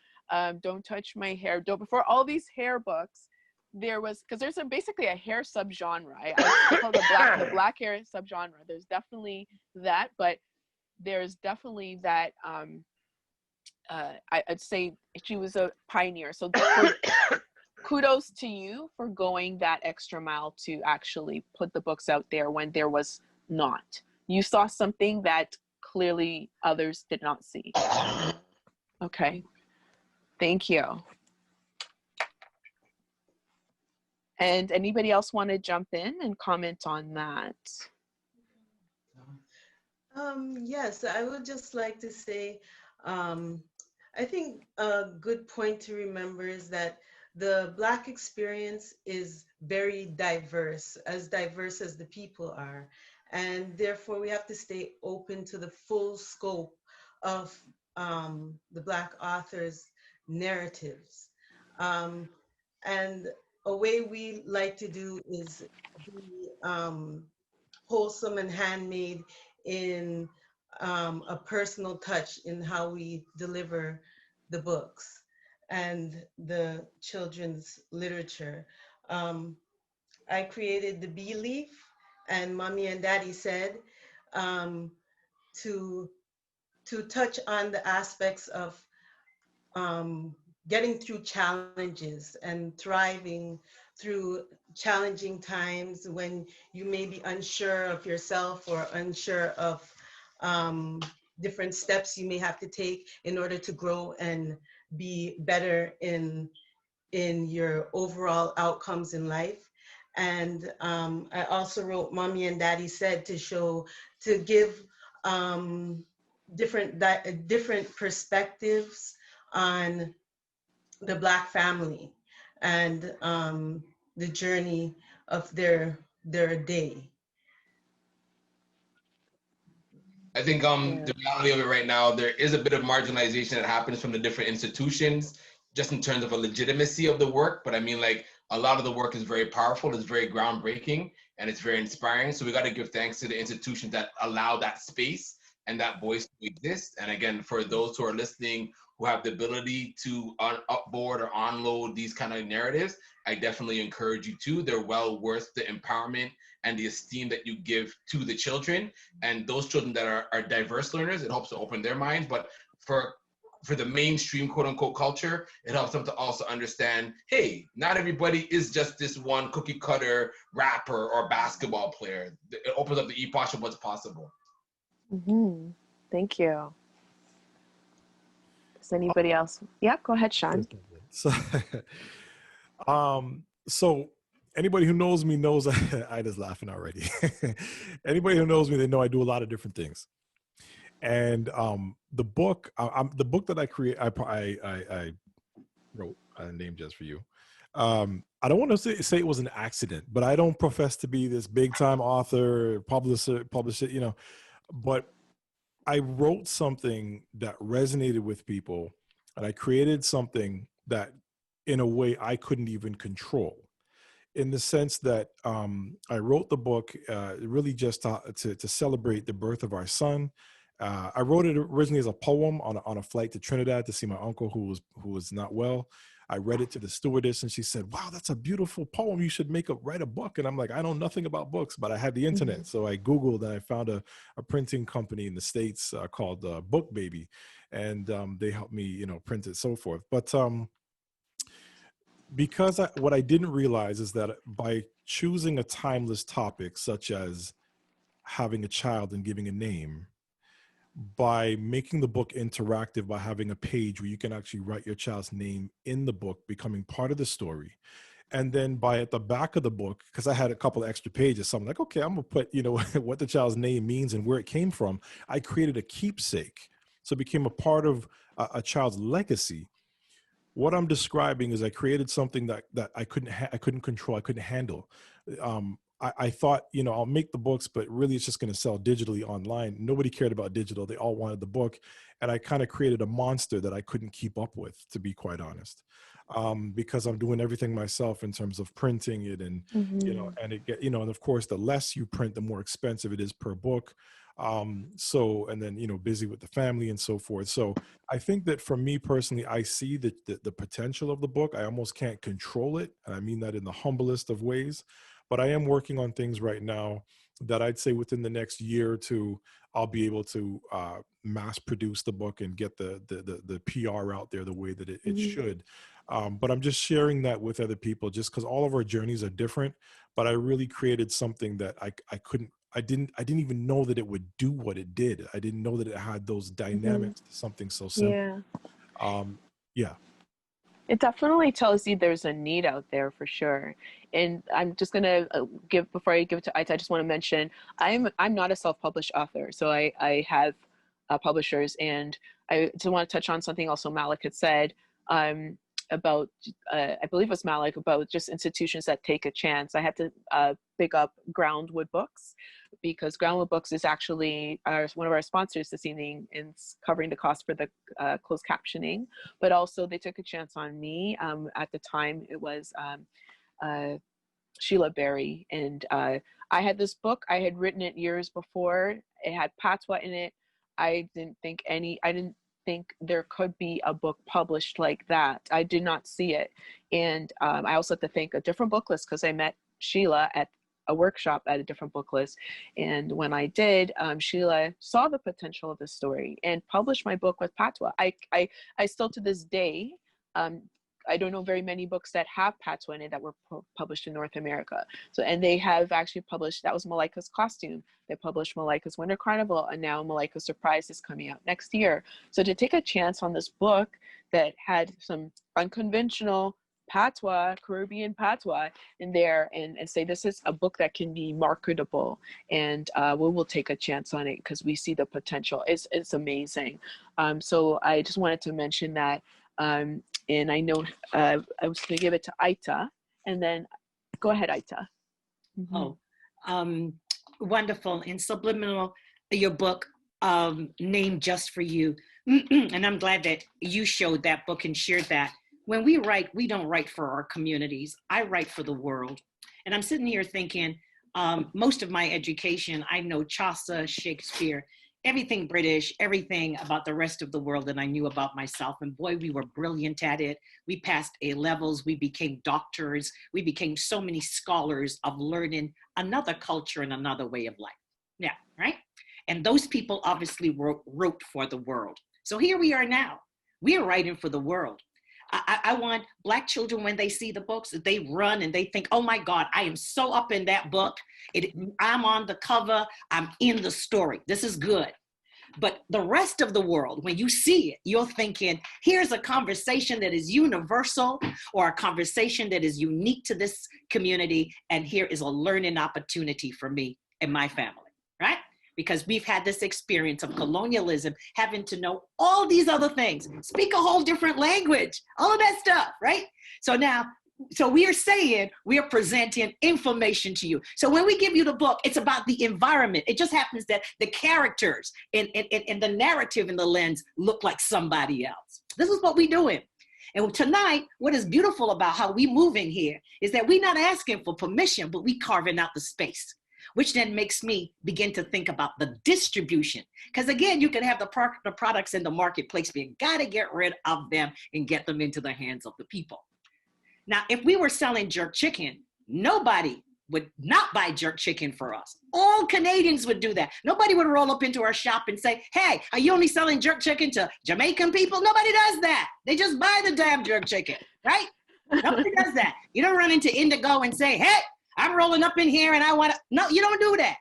Don't Touch My Hair, before all these hair books, there was, because there's basically a hair subgenre. I call the black hair subgenre. There's definitely that, but there's definitely that. I'd say she was a pioneer. So kudos to you for going that extra mile to actually put the books out there when there was not. You saw something that clearly others did not see. Okay, thank you. And anybody else want to jump in and comment on that? Yes, I would just like to say, I think a good point to remember is that the Black experience is very diverse as the people are. And therefore we have to stay open to the full scope of the Black authors' narratives. And a way we like to do is be wholesome and handmade in a personal touch in how we deliver the books and the children's literature. I created the Bee Leaf, and Mommy and Daddy said to touch on the aspects of getting through challenges and thriving through challenging times when you may be unsure of yourself or unsure of different steps you may have to take in order to grow and be better in your overall outcomes in life. And I also wrote Mommy and Daddy Said to give different perspectives on the Black family and the journey of their day. I think the reality of it right now, there is a bit of marginalization that happens from the different institutions, just in terms of a legitimacy of the work. But I mean, like, a lot of the work is very powerful, it's very groundbreaking, and it's very inspiring. So we got to give thanks to the institutions that allow that space and that voice to exist. And again, for those who are listening, who have the ability to upboard or onload these kind of narratives, I definitely encourage you to. They're well worth the empowerment and the esteem that you give to the children. And those children that are diverse learners, it helps to open their minds. But for the mainstream quote unquote culture, it helps them to also understand, hey, not everybody is just this one cookie cutter rapper or basketball player. It opens up the epoch of what's possible. Mm-hmm. Thank you. Does anybody else? Yeah, go ahead, Sean. So anybody who knows me knows I just laughing already. Anybody who knows me, they know I do a lot of different things. And the book that I create, I wrote a name just for you. I don't want to say it was an accident, but I don't profess to be this big time author, publisher, you know, but I wrote something that resonated with people, and I created something that in a way I couldn't even control, in the sense that I wrote the book really just to celebrate the birth of our son. I wrote it originally as a poem on a flight to Trinidad to see my uncle who was not well. I read it to the stewardess and she said, "Wow, that's a beautiful poem. You should write a book." And I'm like, I know nothing about books, but I had the internet. So I Googled and I found a printing company in the States called Book Baby. And they helped me, you know, print it, so forth. But because what I didn't realize is that by choosing a timeless topic, such as having a child and giving a name, by making the book interactive, by having a page where you can actually write your child's name in the book, becoming part of the story. And then by at the back of the book, because I had a couple of extra pages, so I'm like, okay, I'm gonna put, you know, what the child's name means and where it came from. I created a keepsake. So it became a part of a child's legacy. What I'm describing is I created something that I couldn't control, I couldn't handle. I thought, you know, I'll make the books, but really it's just going to sell digitally online. Nobody cared about digital. They all wanted the book. And I kind of created a monster that I couldn't keep up with, to be quite honest, because I'm doing everything myself in terms of printing it and, you know, and and of course, the less you print, the more expensive it is per book. And then, you know, busy with the family and so forth. So I think that for me personally, I see the potential of the book. I almost can't control it. And I mean that in the humblest of ways, but I am working on things right now that I'd say within the next year or two, I'll be able to mass produce the book and get the PR out there the way that it should. But I'm just sharing that with other people just because all of our journeys are different, but I really created something that I didn't even know that it would do what it did. I didn't know that it had those dynamics to something so simple. Yeah. It definitely tells you there's a need out there for sure. And I'm just gonna before I give it to Aita, I just want to mention I'm not a self-published author, so I have publishers, and I just want to touch on something also Malik had said about I believe it was Malik, about just institutions that take a chance. I have to big up Groundwood Books, because Groundwood Books is actually one of our sponsors this evening in covering the cost for the closed captioning, but also they took a chance on me. At the time it was Sheila Berry, and I had this book, I had written it years before, it had patois in it. I didn't think there could be a book published like that. I did not see it. And I also have to thank a different book list, because I met Sheila at a workshop at a different book list. And when I did, Sheila saw the potential of the story and published my book with patois. I still to this day, I don't know very many books that have patois in it that were published in North America. So, and they have actually published, that was Malika's Costume. They published Malika's Winter Carnival, and now Malika's Surprise is coming out next year. So to take a chance on this book that had some unconventional patois, Caribbean patois in there, and say this is a book that can be marketable, and we will take a chance on it because we see the potential. It's amazing. So I just wanted to mention that. And I know I was going to give it to Aita, and then go ahead, Aita. Wonderful. And Subliminal, your book, named Just for You. And I'm glad that you showed that book and shared that. When we write, we don't write for our communities. I write for the world. And I'm sitting here thinking, most of my education, I know Chaucer, Shakespeare, everything British, everything about the rest of the world that I knew about myself. And boy, we were brilliant at it. We passed A-levels, we became doctors, we became so many scholars of learning another culture and another way of life. Yeah, right? And those people obviously wrote for the world. So here we are now. We are writing for the world. I want Black children, when they see the books, they run and they think, oh my God, I am so up in that book. I'm on the cover, I'm in the story. This is good. But the rest of the world, when you see it, you're thinking, here's a conversation that is universal, or a conversation that is unique to this community. And here is a learning opportunity for me and my family, right? Because we've had this experience of colonialism, having to know all these other things, speak a whole different language, all of that stuff, right? So we are saying, we are presenting information to you. So when we give you the book, it's about the environment. It just happens that the characters and the narrative and the lens look like somebody else. This is what we're doing. And tonight, what is beautiful about how we move in here is that we're not asking for permission, but we carving out the space, which then makes me begin to think about the distribution. Because again, you can have the products in the marketplace, but you gotta get rid of them and get them into the hands of the people. Now, if we were selling jerk chicken, nobody would not buy jerk chicken for us. All Canadians would do that. Nobody would roll up into our shop and say, hey, are you only selling jerk chicken to Jamaican people? Nobody does that. They just buy the damn jerk chicken, right? Nobody does that. You don't run into Indigo and say, hey, I'm rolling up in here and I want to. No, you don't do that.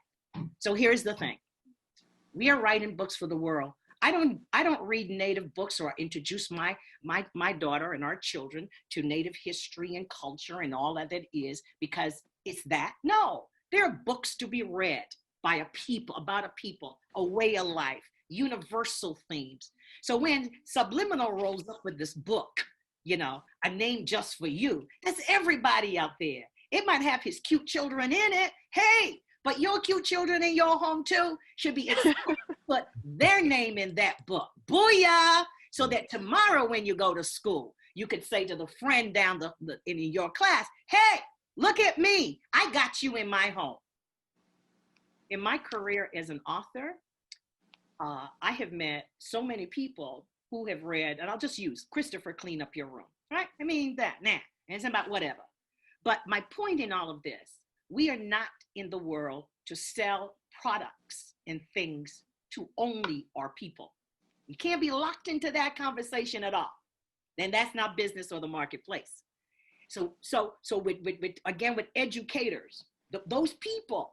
So here's the thing. We are writing books for the world. I don't read Native books or introduce my daughter and our children to Native history and culture and all that is because it's that. No, there are books to be read by a people, about a people, a way of life, universal themes. So when Subliminal rolls up with this book, you know, a name just for you, that's everybody out there. It might have his cute children in it. Hey, but your cute children in your home too should be put their name in that book. Booyah! So that tomorrow when you go to school, you could say to the friend down in your class, hey, look at me. I got you in my home. In my career as an author, I have met so many people who have read, and I'll just use Christopher Clean Up Your Room, right? I mean, and it's about whatever. But my point in all of this, we are not in the world to sell products and things to only our people. You can't be locked into that conversation at all. Then that's not business or the marketplace. So with educators, those people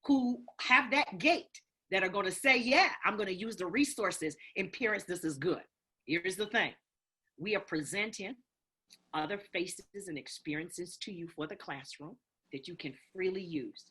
who have that gate that are going to say, yeah, I'm going to use the resources, and parents, this is good. Here's the thing. We are presenting other faces and experiences to you for the classroom that you can freely use,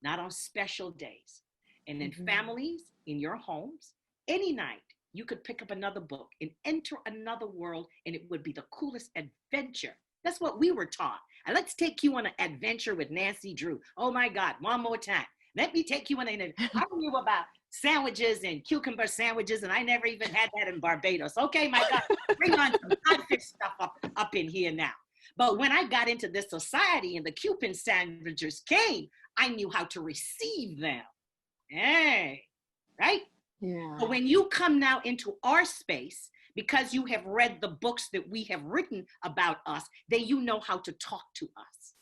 not on special days. And in families, in your homes, any night, you could pick up another book and enter another world, and it would be the coolest adventure. That's what we were taught. And let's take you on an adventure with Nancy Drew. Oh my God, one more time. Let me take you on an adventure. I knew about sandwiches and cucumber sandwiches, and I never even had that in Barbados. Okay, my God, bring on some codfish stuff up in here now. But when I got into this society and the Cuban sandwiches came, I knew how to receive them. Hey, right? Yeah. So when you come now into our space, because you have read the books that we have written about us, then you know how to talk to us.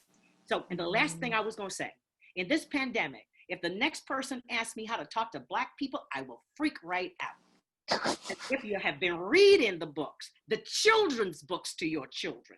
So, and the last thing I was going to say, in this pandemic, if the next person asks me how to talk to Black people, I will freak right out. If you have been reading the books, the children's books to your children,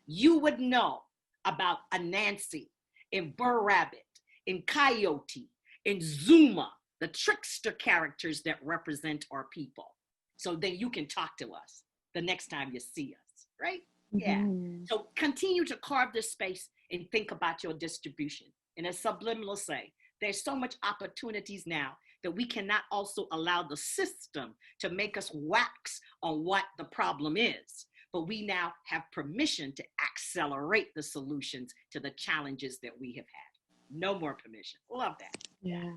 you would know about Anansi and Burr Rabbit and Coyote and Zuma, the trickster characters that represent our people. So then you can talk to us the next time you see us, right? Yeah. So continue to carve this space and think about your distribution. And as Subliminal say, there's so much opportunities now that we cannot also allow the system to make us wax on what the problem is. But we now have permission to accelerate the solutions to the challenges that we have had. No more permission. Love that. Yeah.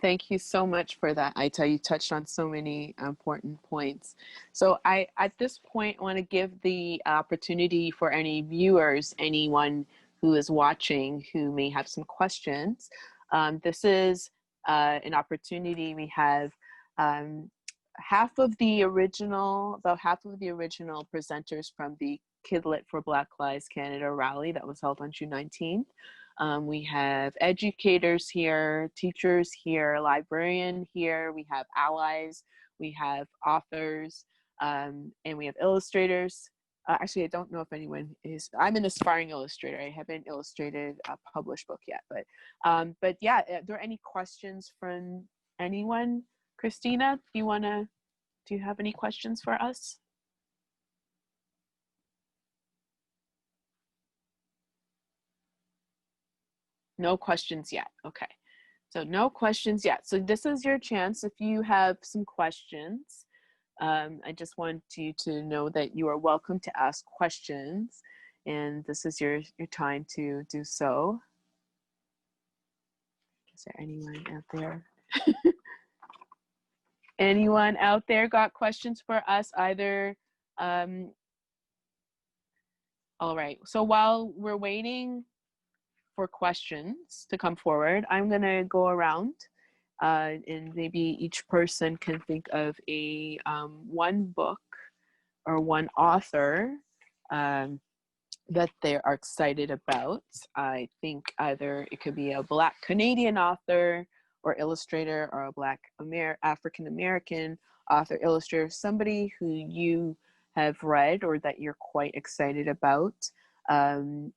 Thank you so much for that, Aita. You touched on so many important points. So I, at this point, want to give the opportunity for any viewers, anyone who is watching who may have some questions. This is an opportunity. We have about half of the original presenters from the Kidlit for Black Lives Canada rally that was held on June 19th. We have educators here, teachers here, librarian here, we have allies, we have authors, and we have illustrators. Actually, I don't know if anyone is, I'm an aspiring illustrator. I haven't illustrated a published book yet, but yeah, are there any questions from anyone? Christina, do you have any questions for us? No questions yet. Okay. So no questions yet. So this is your chance if you have some questions. I just want you to know that you are welcome to ask questions, and this is your time to do so. Is there anyone out there? Anyone out there got questions for us either? All right. So while we're waiting for questions to come forward, I'm gonna go around and maybe each person can think of a one book or one author that they are excited about. I think either it could be a Black Canadian author or illustrator, or a Black African American author, illustrator, somebody who you have read or that you're quite excited about. I'm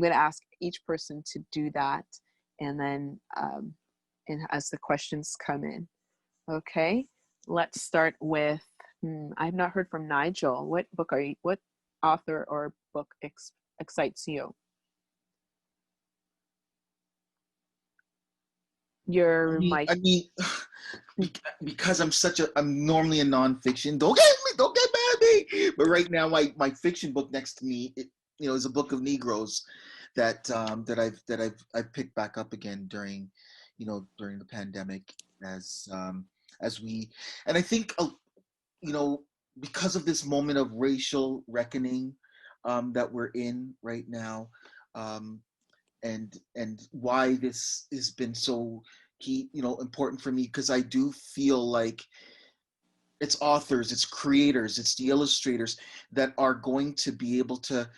going to ask each person to do that, and then and as the questions come in. Okay, let's start with, I've not heard from Nigel. What author or book excites you? Your mic. I mean, because I'm normally a nonfiction. Don't get mad at me. But right now, my fiction book next to me, is a book of Negroes that I've picked back up again during the pandemic as we, and I think because of this moment of racial reckoning that we're in right now, and why this has been so important for me, because I do feel like it's authors, it's creators, it's the illustrators that are going to be able to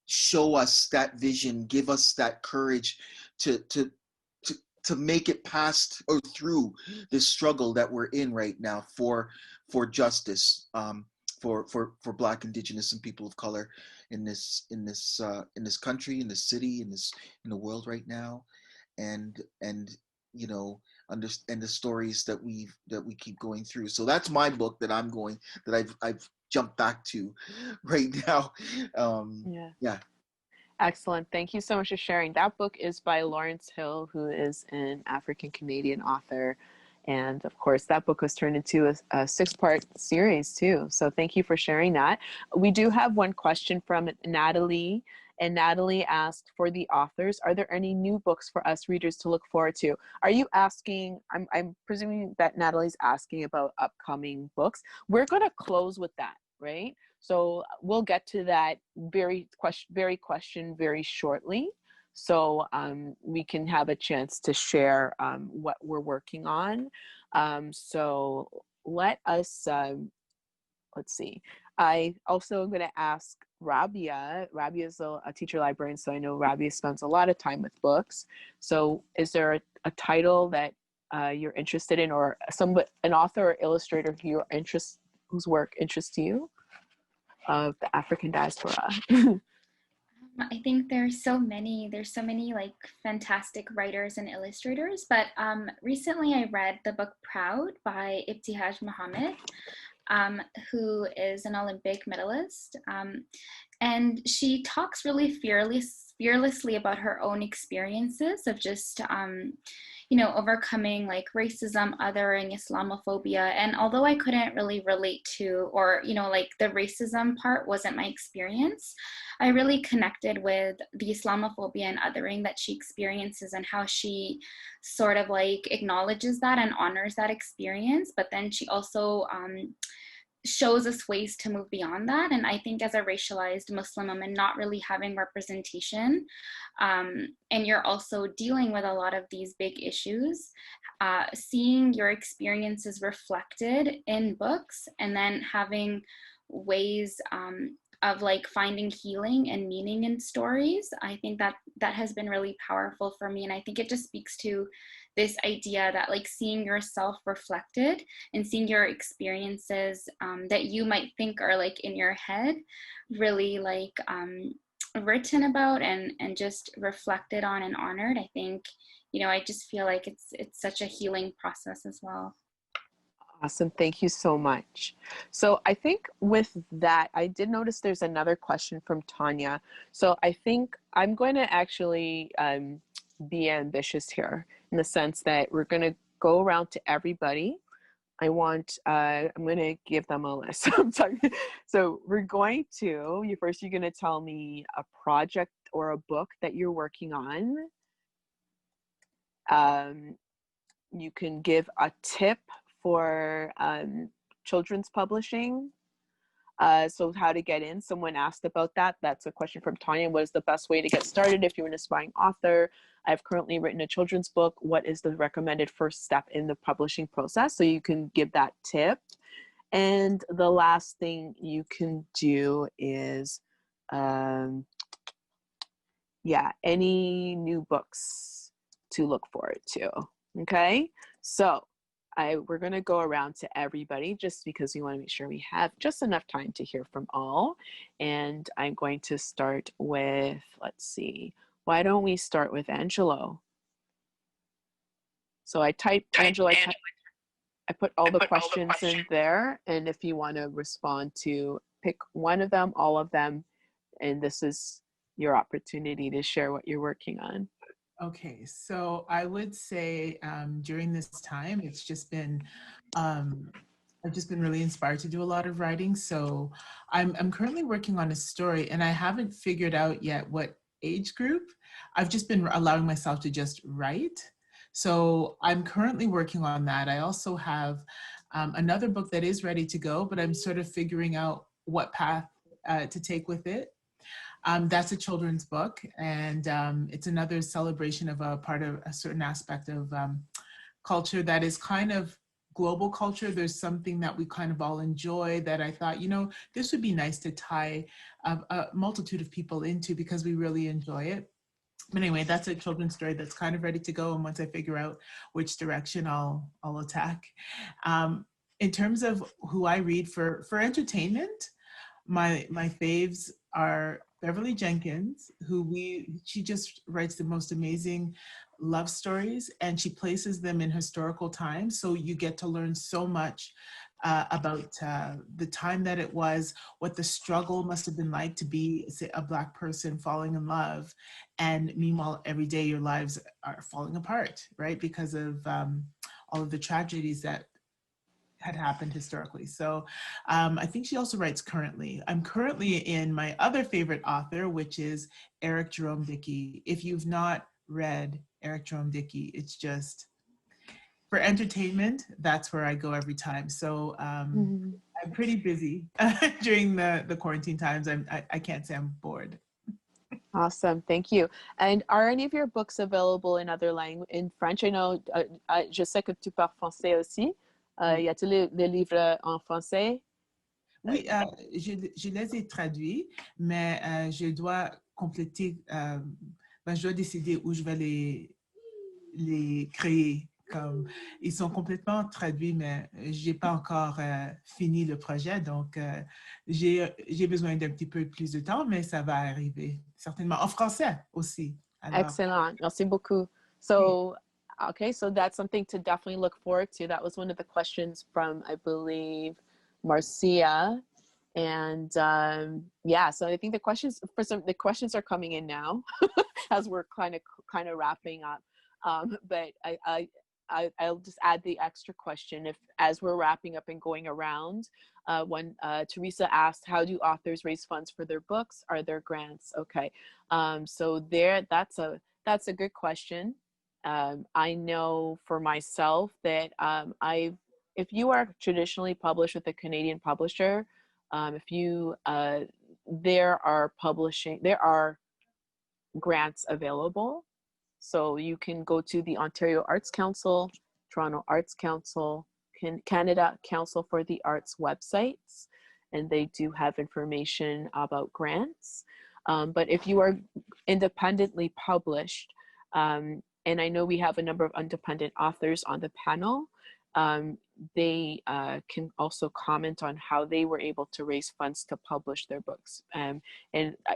show us that vision, give us that courage to make it past or through this struggle that we're in right now for justice, for Black, Indigenous, and people of color in this country, in this city, in the world right now, and understand the stories that we keep going through. So that's my book that I've jumped back to right now. Yeah. Excellent. Thank you so much for sharing. That book is by Lawrence Hill, who is an African-Canadian author. And of course, that book was turned into a 6-part series too. So thank you for sharing that. We do have one question from Natalie. And Natalie asked, for the authors, are there any new books for us readers to look forward to? Are you asking, I'm presuming that Natalie's asking about upcoming books. We're going to close with that, right? So we'll get to that very question very shortly. So we can have a chance to share what we're working on. So let us, let's see. I also am going to ask Rabia. Rabia is a teacher librarian, so I know Rabia spends a lot of time with books. So is there a title that you're interested in, or an author or illustrator whose work interests you of the African diaspora? I think there's so many like fantastic writers and illustrators, but recently I read the book Proud by Ibtihaj Muhammad, who is an Olympic medalist. And she talks really fearlessly about her own experiences of just, overcoming like racism, othering, Islamophobia. And although I couldn't really relate to, or, like the racism part wasn't my experience, I really connected with the Islamophobia and othering that she experiences, and how she sort of like acknowledges that and honors that experience. But then she also, shows us ways to move beyond that. And I think as a racialized Muslim woman, not really having representation, and you're also dealing with a lot of these big issues, seeing your experiences reflected in books, and then having ways of like finding healing and meaning in stories, I think that has been really powerful for me. And I think it just speaks to this idea that like seeing yourself reflected and seeing your experiences that you might think are like in your head, really like written about and just reflected on and honored. I think, I just feel like it's such a healing process as well. Awesome. Thank you so much. So I think with that, I did notice there's another question from Tanya. So I think I'm going to actually be ambitious here, in the sense that we're going to go around to everybody. I'm going to give them a list. I'm sorry. So we're going to, you're going to tell me a project or a book that you're working on. You can give a tip for children's publishing. So how to get in. Someone asked about that. That's a question from Tanya. What is the best way to get started if you're an aspiring author? I've currently written a children's book. What is the recommended first step in the publishing process? So you can give that tip. And the last thing you can do is, any new books to look forward to. Okay, so we're going to go around to everybody, just because we want to make sure we have just enough time to hear from all. And I'm going to start with, let's see, why don't we start with Angelo? So I typed Angelo, I put all the questions in there. And if you want to respond to pick one of them, all of them, and this is your opportunity to share what you're working on. Okay, so I would say during this time, it's just been, I've just been really inspired to do a lot of writing. So I'm currently working on a story and I haven't figured out yet what age group. I've just been allowing myself to just write. So I'm currently working on that. I also have another book that is ready to go, but I'm sort of figuring out what path to take with it. That's a children's book, and it's another celebration of a part of a certain aspect of culture that is kind of global culture. There's something that we kind of all enjoy that I thought, you know, this would be nice to tie a multitude of people into because we really enjoy it. But anyway, that's a children's story that's kind of ready to go. And once I figure out which direction I'll attack. In terms of who I read for entertainment, my faves are Beverly Jenkins, she just writes the most amazing love stories and she places them in historical times. So you get to learn so much about the time that it was, what the struggle must have been like to be, say, a Black person falling in love. And meanwhile, every day your lives are falling apart, right? Because of all of the tragedies that had happened historically. So I think she also writes currently. I'm currently in my other favorite author, which is Eric Jerome Dickey. If you've not read Eric Jerome Dickey, it's just, for entertainment, that's where I go every time. So I'm pretty busy during the quarantine times. I can't say I'm bored. Awesome, thank you. And are any of your books available in other language, in French? I know, je sais que tu parles français aussi. Y a-t-il des livres en français? Oui, je les ai traduits, mais je dois compléter, je dois décider où je vais les créer. Comme, ils sont complètement traduits, mais je n'ai pas encore fini le projet, donc j'ai besoin d'un petit peu plus de temps, mais ça va arriver, certainement. En français aussi. Alors, excellent, merci beaucoup. So, okay, so that's something to definitely look forward to. That was one of the questions from, I believe, Marcia. And yeah, so I think the questions are coming in now as we're kind of wrapping up. But I'll just add the extra question. If as we're wrapping up and going around, when Teresa asked, how do authors raise funds for their books? Are there grants? Okay, so that's a good question. I know for myself that if you are traditionally published with a Canadian publisher, there are grants available. So you can go to the Ontario Arts Council, Toronto Arts Council, Canada Council for the Arts websites, and they do have information about grants. But if you are independently published, and I know we have a number of independent authors on the panel, they can also comment on how they were able to raise funds to publish their books. And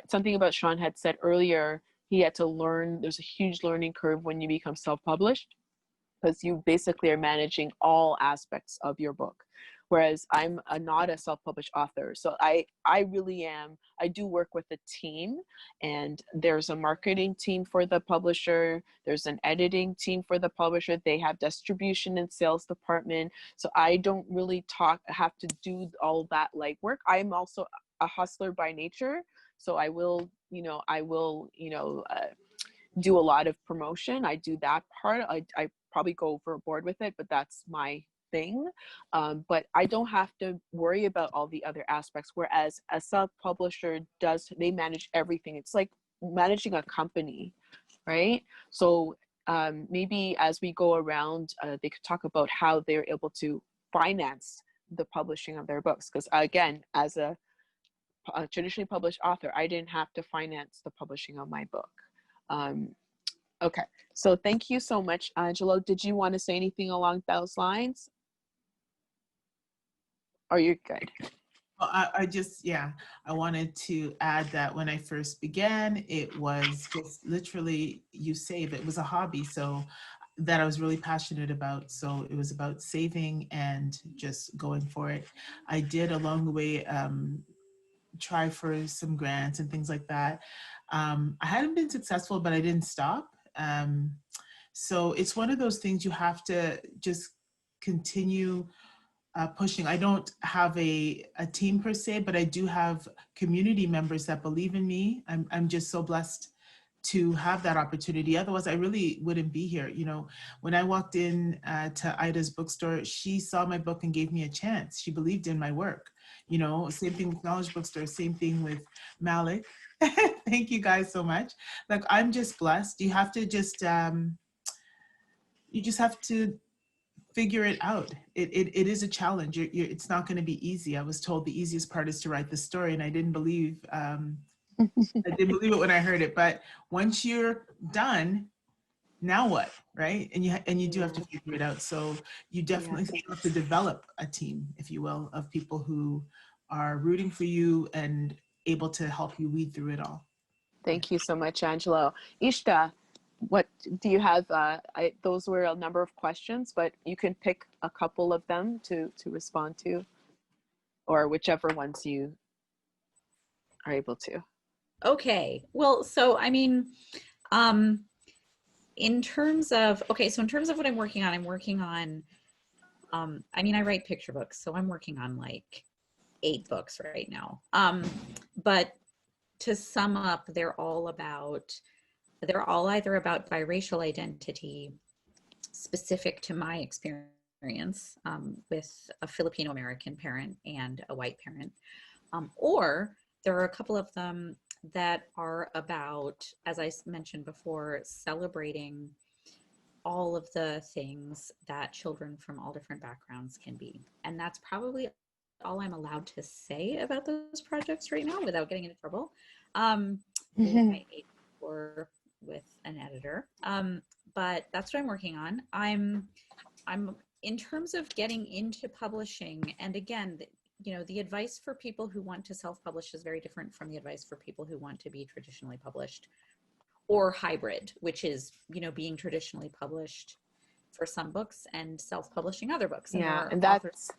something about Sean had said earlier, he had to learn, there's a huge learning curve when you become self-published, because you basically are managing all aspects of your book. Whereas I'm not a self-published author. So I really am, I do work with a team, and there's a marketing team for the publisher. There's an editing team for the publisher. They have distribution and sales department. So I don't really have to do all that legwork. I'm also a hustler by nature. So I will do a lot of promotion. I do that part. I probably go overboard with it, but that's my thing. But I don't have to worry about all the other aspects. Whereas a self-publisher they manage everything. It's like managing a company, right? So maybe as we go around, they could talk about how they're able to finance the publishing of their books. Because again, as a traditionally published author, I didn't have to finance the publishing of my book. Okay, so thank you so much, Angelo. Did you want to say anything along those lines? Or you're good? Well, I wanted to add that when I first began, it was just literally, it was a hobby, so that I was really passionate about. So it was about saving and just going for it. I did along the way try for some grants and things like that. I hadn't been successful, but I didn't stop. So it's one of those things you have to just continue pushing. I don't have a team per se, but I do have community members that believe in me. I'm just so blessed to have that opportunity. Otherwise, I really wouldn't be here. You know, when I walked in to Ida's bookstore, she saw my book and gave me a chance. She believed in my work. You know, same thing with Knowledge Bookstore, same thing with Malik. Thank you guys so much. Like, I'm just blessed. You have to just, you just have to figure it out. It is a challenge. It's not going to be easy. I was told the easiest part is to write the story, and I didn't believe it when I heard it. But once you're done, now what, right? And you do have to figure it out. So you definitely have to develop a team, if you will, of people who are rooting for you and able to help you weed through it all. Thank you so much, Angelo. Ishta, what do you have? Those were a number of questions, but you can pick a couple of them to respond to, or whichever ones you are able to. Okay, well, so I mean, in terms of what I'm working on, I mean, I write picture books, so I'm working on like 8 books right now. But to sum up, they're all either about biracial identity specific to my experience with a Filipino American parent and a white parent, or there are a couple of them that are about, as I mentioned before, celebrating all of the things that children from all different backgrounds can be. And that's probably all I'm allowed to say about those projects right now without getting into trouble or with an editor. But that's what I'm working on. I'm in terms of getting into publishing, and again, you know, the advice for people who want to self-publish is very different from the advice for people who want to be traditionally published or hybrid, which is, you know, being traditionally published for some books and self-publishing other books. And that's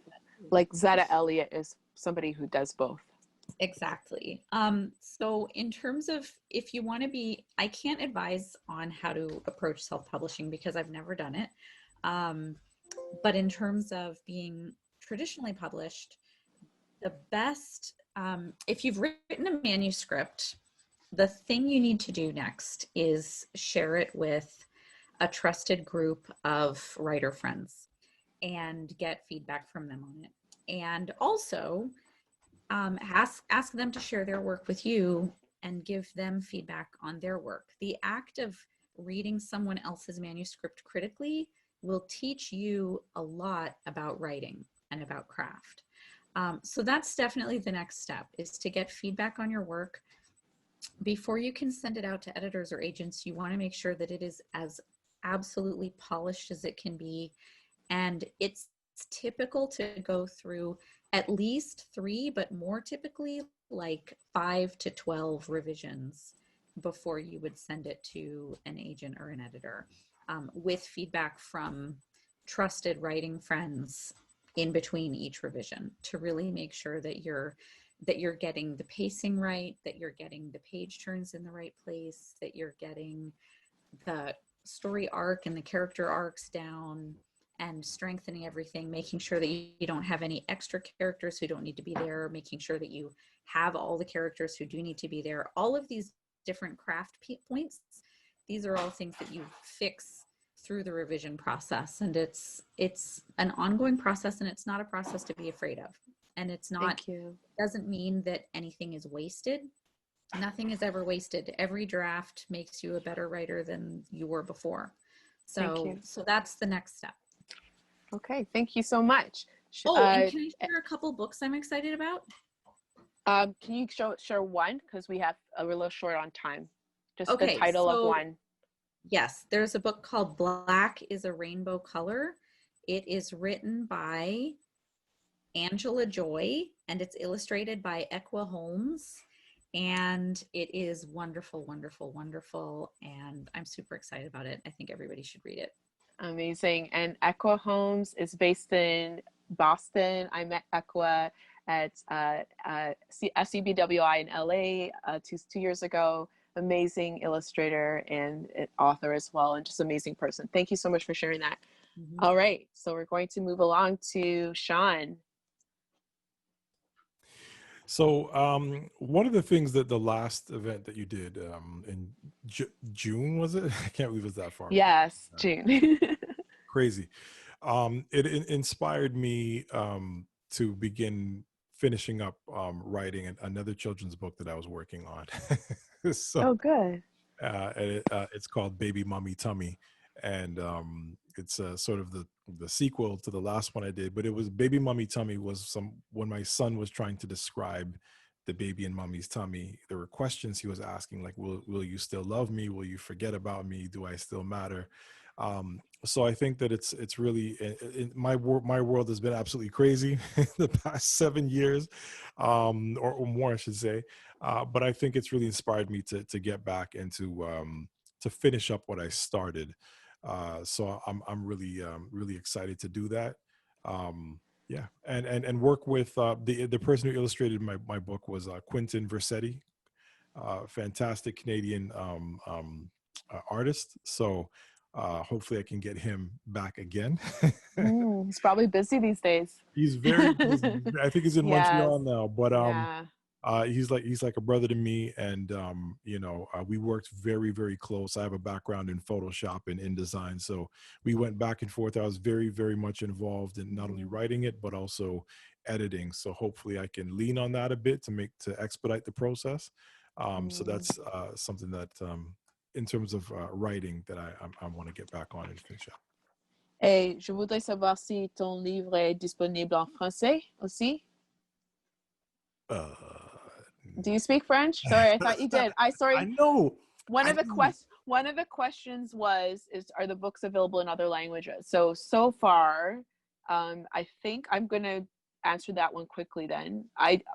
like Zetta Elliott is somebody who does both. Exactly. So in terms of, if you want to be, I can't advise on how to approach self-publishing because I've never done it. But in terms of being traditionally published, the best, if you've written a manuscript, the thing you need to do next is share it with a trusted group of writer friends and get feedback from them on it. And also ask them to share their work with you and give them feedback on their work. The act of reading someone else's manuscript critically will teach you a lot about writing and about craft. So that's definitely the next step, is to get feedback on your work. Before you can send it out to editors or agents, you want to make sure that it is as absolutely polished as it can be. And it's typical to go through at least 3, but more typically like 5 to 12 revisions before you would send it to an agent or an editor, with feedback from trusted writing friends in between each revision, to really make sure that you're getting the pacing right, that you're getting the page turns in the right place, that you're getting the story arc and the character arcs down, and strengthening everything, making sure that you don't have any extra characters who don't need to be there, making sure that you have all the characters who do need to be there. All of these different craft points, these are all things that you fix through the revision process. And it's an ongoing process, and it's not a process to be afraid of. And it's not, doesn't mean that anything is wasted. Nothing is ever wasted. Every draft makes you a better writer than you were before. So that's the next step. Okay, thank you so much. Oh, and can I share a couple books I'm excited about? Can you share one? Because we're a little short on time. Just the title of one. Yes, there's a book called Black is a Rainbow Color. It is written by Angela Joy, and it's illustrated by Equa Holmes. And it is wonderful, wonderful, wonderful. And I'm super excited about it. I think everybody should read it. Amazing. And Equa Holmes is based in Boston. I met Equa at SCBWI in LA 2 years ago. amazing illustrator and author as well, and just amazing person. Thank you so much for sharing that. All right, so we're going to move along to Sean. So one of the things that the last event that you did in June, was it? I can't believe it's that far. Yes, June. Crazy. It inspired me to begin finishing up writing another children's book that I was working on. So, oh, good. It's called Baby Mommy Tummy, and it's sort of the sequel to the last one I did. But it was Baby Mommy Tummy was when my son was trying to describe the baby in mommy's tummy. There were questions he was asking, like, will you still love me? Will you forget about me? Do I still matter? So I think that it's really my world has been absolutely crazy the past 7 years, or more, I should say. But I think it's really inspired me to get back and to finish up what I started. So I'm really excited to do that. Yeah, and work with the person who illustrated my book was Quentin Versetti, fantastic Canadian artist. So hopefully I can get him back again. He's probably busy these days. He's very busy. I think he's in Montreal now, but yeah. he's like a brother to me, and we worked very, very close. I have a background in Photoshop and InDesign, so we went back and forth. I was very, very much involved in not only writing it but also editing. So hopefully I can lean on that a bit to expedite the process. So that's something that in terms of writing that I want to get back on and finish up. Et je voudrais savoir si ton livre est disponible en français aussi. Do you speak French? Sorry, I thought you did. I know. One of the questions are the books available in other languages? So far, I think I'm going to answer that one quickly. Then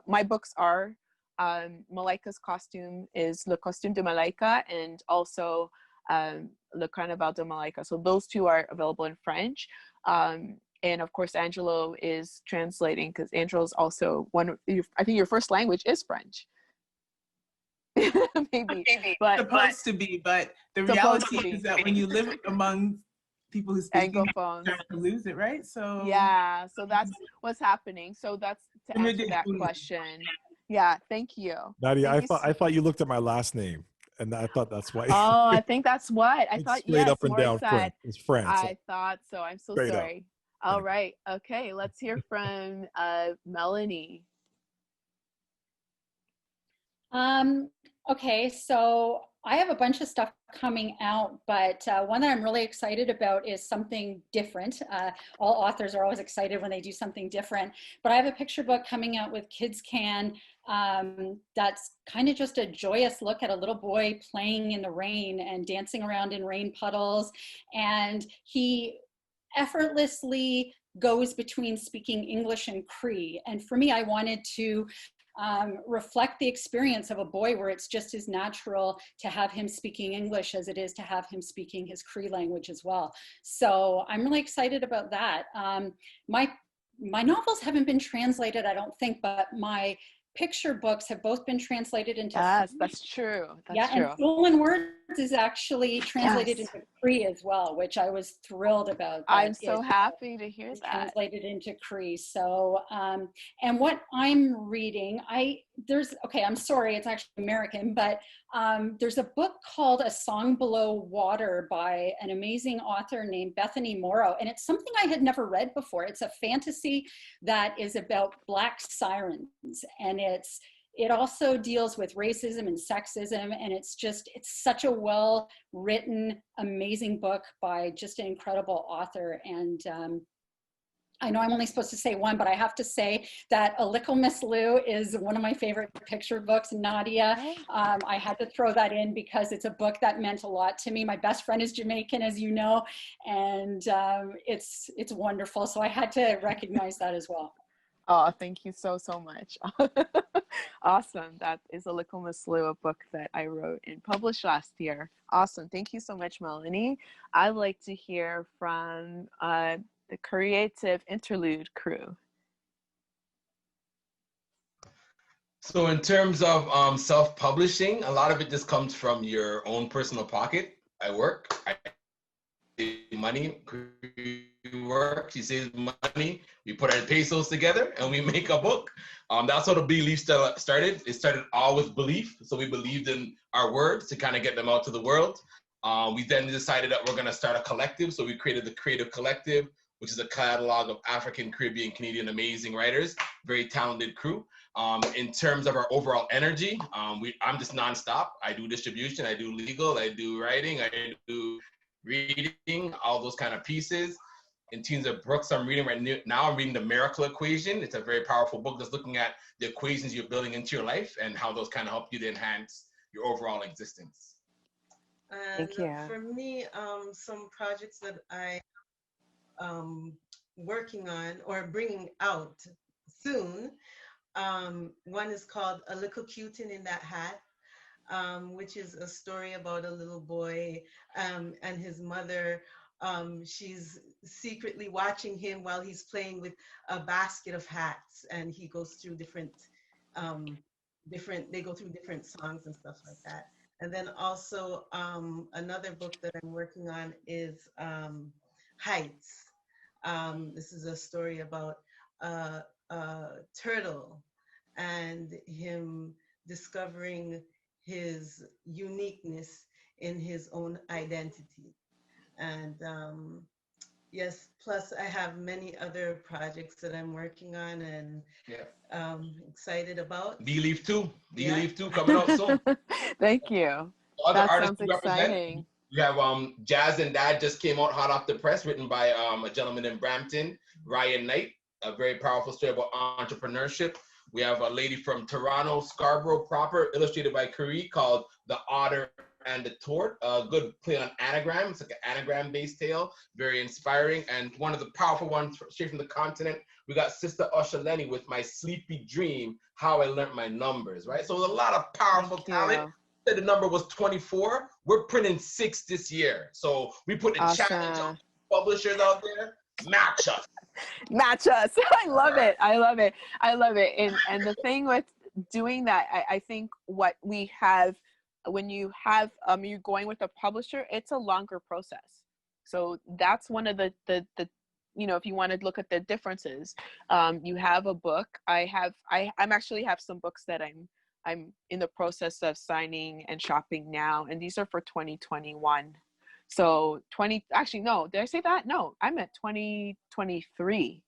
my books are Malaika's costume is Le Costume de Malaika, and also Le Carnaval de Malaika. So those two are available in French. And of course, Angelo is translating, because Angelo is also I think your first language is French. maybe, but supposed to be, but the reality is that when you live among people who speak English, you start to lose it, right? So yeah, so that's what's happening. So that's to answer that question. Yeah, thank you, Nadia. I thought you looked at my last name, and I thought that's why. Oh, I think that's what I thought. Straight yes, up and down French. It's French. I thought so. I'm so sorry. All right. Okay. Let's hear from Melanie. Okay, so I have a bunch of stuff coming out, but one that I'm really excited about is something different. All authors are always excited when they do something different, but I have a picture book coming out with Kids Can that's kind of just a joyous look at a little boy playing in the rain and dancing around in rain puddles, and he effortlessly goes between speaking English and Cree. And for me, I wanted to reflect the experience of a boy where it's just as natural to have him speaking English as it is to have him speaking his Cree language as well. So I'm really excited about that. My novels haven't been translated, I don't think, but my picture books have both been translated into Yes, that's true. That's true. And Stolen Words is actually translated into Cree as well, which I was thrilled about. I'm so happy to hear that. Translated into Cree. So, and what I'm reading, I'm sorry, it's actually American, but there's a book called A Song Below Water by an amazing author named Bethany Morrow, and it's something I had never read before. It's a fantasy that is about Black sirens, and it also deals with racism and sexism, and it's such a well-written, amazing book by just an incredible author. And I know I'm only supposed to say one, but I have to say that A Little Miss Lou is one of my favorite picture books. Nadia, I had to throw that in because it's a book that meant a lot to me. My best friend is Jamaican, as you know, and it's wonderful. So I had to recognize that as well. Oh, thank you so much. Awesome. That is A Little Miss Lou, a book that I wrote and published last year. Awesome. Thank you so much, Melanie. I'd like to hear from the creative Interlude crew. So in terms of self-publishing, a lot of it just comes from your own personal pocket. I work, I save money, work, she saves money, we put our pesos together and we make a book. That's how the Belief started. It started all with belief. So we believed in our words to kind of get them out to the world. We then decided that we're going to start a collective. So we created the Creative Collective, which is a catalog of African, Caribbean, Canadian amazing writers, very talented crew. In terms of our overall energy, I'm just nonstop. I do distribution, I do legal, I do writing, I do reading, all those kind of pieces. In terms of books I'm reading right now, I'm reading The Miracle Equation. It's a very powerful book that's looking at the equations you're building into your life and how those kind of help you to enhance your overall existence. And Thank you. for me, some projects that I working on or bringing out soon. One is called A Little Cutin' in That Hat, which is a story about a little boy and his mother. She's secretly watching him while he's playing with a basket of hats, and he goes through different they go through different songs and stuff like that. And then also another book that I'm working on is Heights. This is a story about a turtle and him discovering his uniqueness in his own identity. And yes, plus I have many other projects that I'm working on and excited about. Believe 2, Believe 2 coming out soon. Thank you. Other That artists sounds we represent, exciting. we have Jazz and Dad just came out hot off the press, written by a gentleman in Brampton, Ryan Knight, a very powerful story about entrepreneurship. We have a lady from Toronto, Scarborough proper, illustrated by Kerry, called The Otter and the Tort, a good play on anagram. It's like an anagram-based tale, very inspiring. And one of the powerful ones straight from the continent, we got Sister Usha Lenny with My Sleepy Dream, How I Learned My Numbers, right? So there's a lot of powerful talent. The number was 24. We're printing 6 this year. So we put a challenge on publishers out there, match us. Match us. I love it. I love it. I love it. And the thing with doing that, I think what we have, when you have, you're going with a publisher, it's a longer process. So that's one of the if you want to look at the differences, you have a book. I'm actually have some books that I'm in the process of signing and shopping now. And these are for 2021. So did I say that? No, I'm at 2023.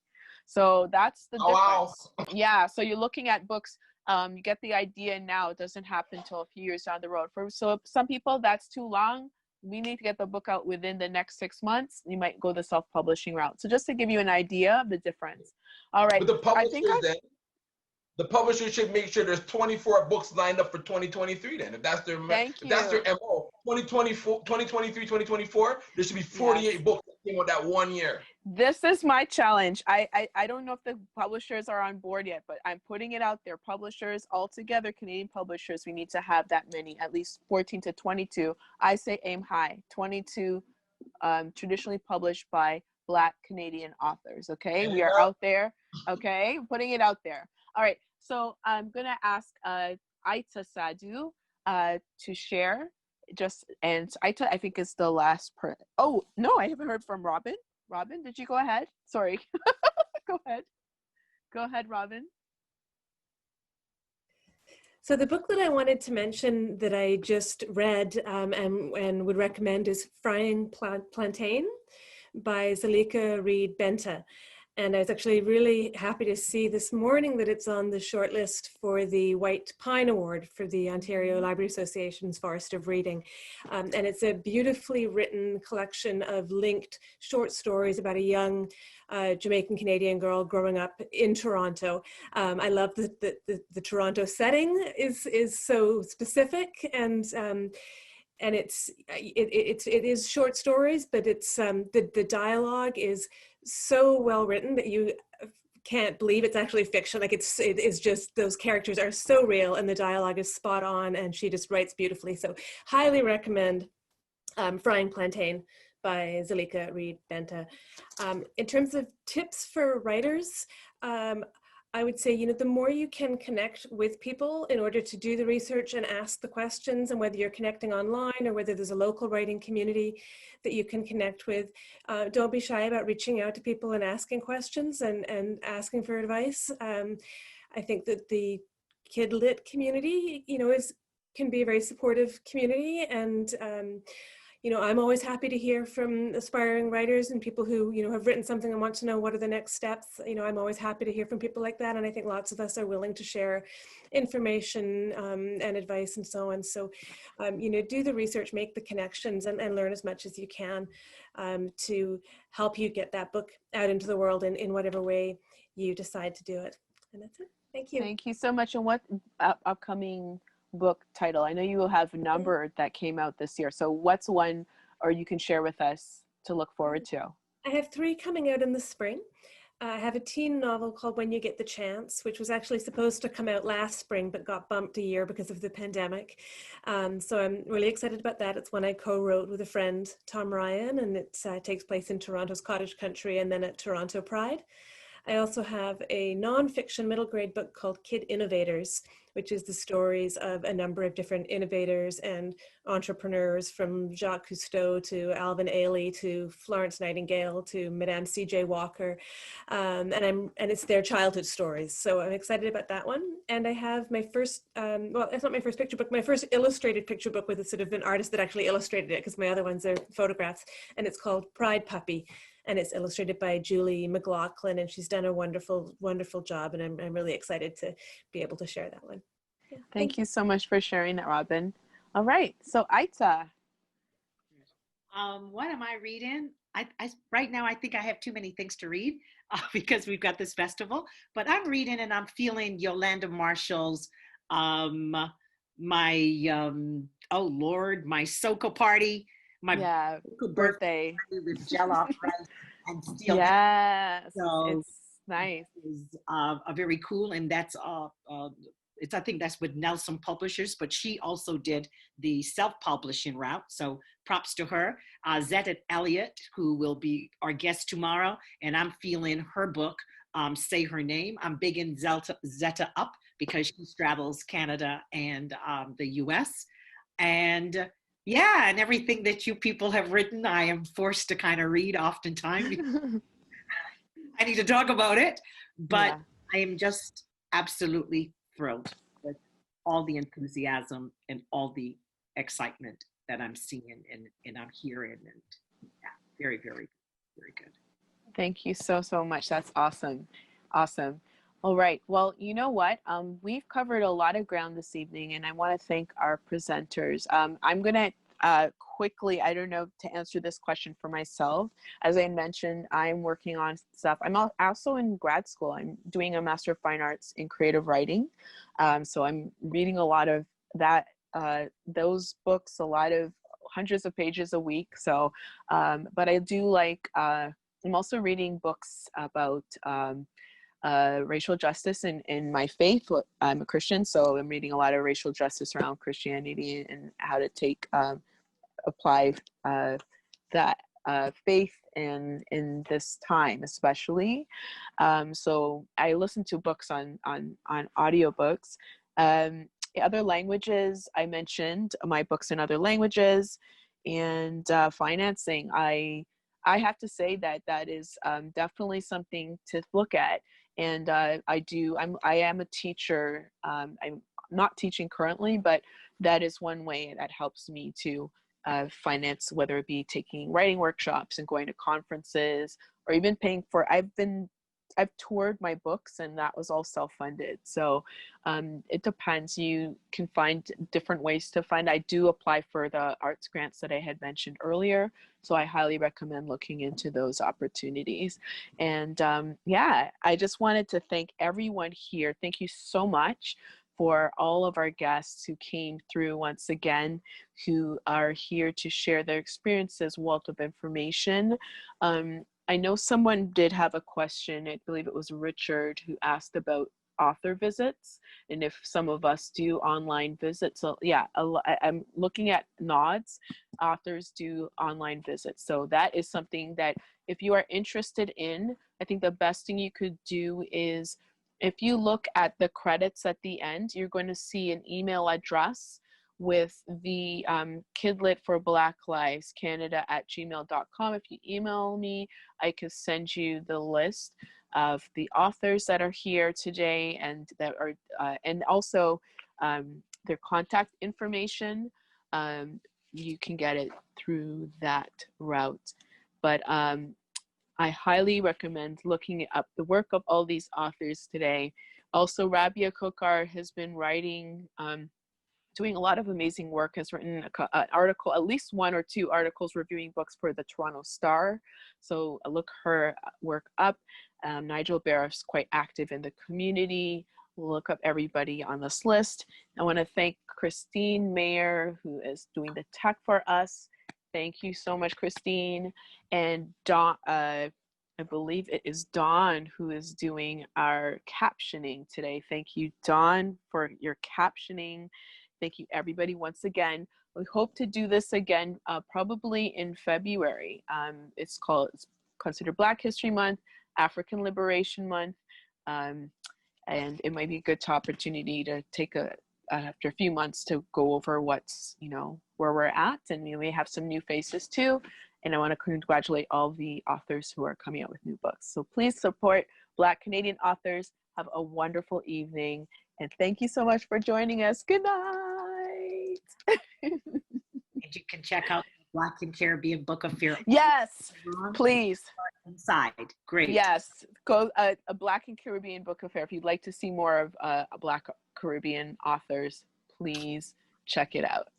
So that's the difference. Wow. Yeah, so you're looking at books, you get the idea now, it doesn't happen until a few years down the road. So some people, that's too long. We need to get the book out within the next 6 months. You might go the self-publishing route. So just to give you an idea of the difference. All right. But the publisher should make sure there's 24 books lined up for 2023 then. If that's their MO, 2023, 2024, there should be 48 books that came out that 1 year. This is my challenge. I don't know if the publishers are on board yet, but I'm putting it out there. Publishers altogether, Canadian publishers, we need to have that many, at least 14 to 22. I say aim high, 22 traditionally published by Black Canadian authors, okay? We are out there, okay? Putting it out there. All right. So I'm gonna ask Aita Sadu to share. And Aita, I think, is the last person. Oh no, I haven't heard from Robin. Robin, did you go ahead? Sorry. Go ahead, Robin. So the book that I wanted to mention that I just read and would recommend is Frying Plantain by Zalika Reed Benta. And I was actually really happy to see this morning that it's on the shortlist for the White Pine Award for the Ontario Library Association's Forest of Reading. And it's a beautifully written collection of linked short stories about a young Jamaican Canadian girl growing up in Toronto. I love that the Toronto setting is so specific, and it is short stories, but it's the dialogue is so well written that you can't believe it's actually fiction. Like it is just, those characters are so real and the dialogue is spot on, and she just writes beautifully. So highly recommend Frying Plantain by Zalika Reed Benta. In terms of tips for writers, I would say, the more you can connect with people in order to do the research and ask the questions, and whether you're connecting online or whether there's a local writing community that you can connect with, don't be shy about reaching out to people and asking questions and asking for advice. I think that the Kid Lit community, can be a very supportive community, and I'm always happy to hear from aspiring writers and people who, have written something and want to know what are the next steps. I'm always happy to hear from people like that. And I think lots of us are willing to share information and advice and so on. So, do the research, make the connections, and learn as much as you can to help you get that book out into the world in whatever way you decide to do it. And that's it. Thank you. Thank you so much. And what upcoming book title? I know you will have a number that came out this year. So what's one, or you can share with us to look forward to? I have 3 coming out in the spring. I have a teen novel called When You Get the Chance, which was actually supposed to come out last spring, but got bumped a year because of the pandemic. So I'm really excited about that. It's one I co-wrote with a friend, Tom Ryan, and it takes place in Toronto's cottage country and then at Toronto Pride. I also have a nonfiction middle grade book called Kid Innovators, which is the stories of a number of different innovators and entrepreneurs, from Jacques Cousteau to Alvin Ailey to Florence Nightingale to Madame C.J. Walker, and it's their childhood stories. So I'm excited about that one. And I have my first, well, it's not my first picture book, my first illustrated picture book with a sort of an artist that actually illustrated it, because my other ones are photographs, and it's called Pride Puppy. And it's illustrated by Julie McLaughlin, and she's done a wonderful, wonderful job. And I'm really excited to be able to share that one. Yeah, thank you so much for sharing that, Robin. All right, so Aita. What am I reading? Right now, I think I have too many things to read because we've got this festival. But I'm reading and I'm feeling Yolanda Marshall's my Soca party. My birthday with jell-off rice and steel. Yes, so it's nice. It's a very cool, and that's I think that's with Nelson Publishers, but she also did the self-publishing route. So props to her. Zetta Elliott, who will be our guest tomorrow, and I'm feeling her book, Say Her Name. I'm bigging Zetta up because she straddles Canada and the US. And yeah, and everything that you people have written, I am forced to kind of read oftentimes. I need to talk about it, but I am just absolutely thrilled with all the enthusiasm and all the excitement that I'm seeing and I'm hearing, and yeah, very, very, very good. Thank you so much. That's awesome. Awesome. All right. Well, you know what? We've covered a lot of ground this evening, and I want to thank our presenters. I'm going to quickly, I don't know, to answer this question for myself. As I mentioned, I'm working on stuff. I'm also in grad school. I'm doing a Master of Fine Arts in Creative Writing. So I'm reading a lot of that, those books, a lot of hundreds of pages a week. So, but I do like, I'm also reading books about racial justice in my faith. I'm a Christian, so I'm reading a lot of racial justice around Christianity and how to apply that faith in this time, especially. So I listen to books on audiobooks. Other languages, I mentioned my books in other languages, and financing. I have to say that is definitely something to look at. And I am a teacher. I'm not teaching currently, but that is one way that helps me to finance, whether it be taking writing workshops and going to conferences, or even paying for, I've toured my books, and that was all self-funded. So it depends. You can find different ways to fund. I do apply for the arts grants that I had mentioned earlier. So I highly recommend looking into those opportunities. And yeah, I just wanted to thank everyone here. Thank you so much for all of our guests who came through once again, who are here to share their experiences, wealth of information. I know someone did have a question. I believe it was Richard who asked about author visits and if some of us do online visits. So yeah, I'm looking at nods. Authors do online visits. So that is something that if you are interested in, I think the best thing you could do is If you look at the credits at the end, you're going to see an email address with the Kidlit for Black Lives Canada @gmail.com. If you email me, I can send you the list of the authors that are here today and that are, and also their contact information. You can get it through that route. But I highly recommend looking up the work of all these authors today. Also, Rabia Kokar has been writing, doing a lot of amazing work, has written an article, at least 1 or 2 articles reviewing books for the Toronto Star. So look her work up. Nigel Bariff's quite active in the community. Look up everybody on this list. I want to thank Christine Mayer, who is doing the tech for us. Thank you so much, Christine. And Dawn, I believe it is Dawn who is doing our captioning today. Thank you, Dawn, for your captioning. Thank you, everybody, once again. We hope to do this again, probably in February. It's considered Black History Month, African Liberation Month, and it might be a good opportunity to take after a few months to go over what's, where we're at, and we may have some new faces too. And I want to congratulate all the authors who are coming out with new books. So please support Black Canadian authors. Have a wonderful evening. And thank you so much for joining us. Good night. And you can check out the Black and Caribbean Book of Fear. Yes, please. Inside. Great. Yes, go a Black and Caribbean Book of Fear. If you'd like to see more of Black Caribbean authors, please check it out.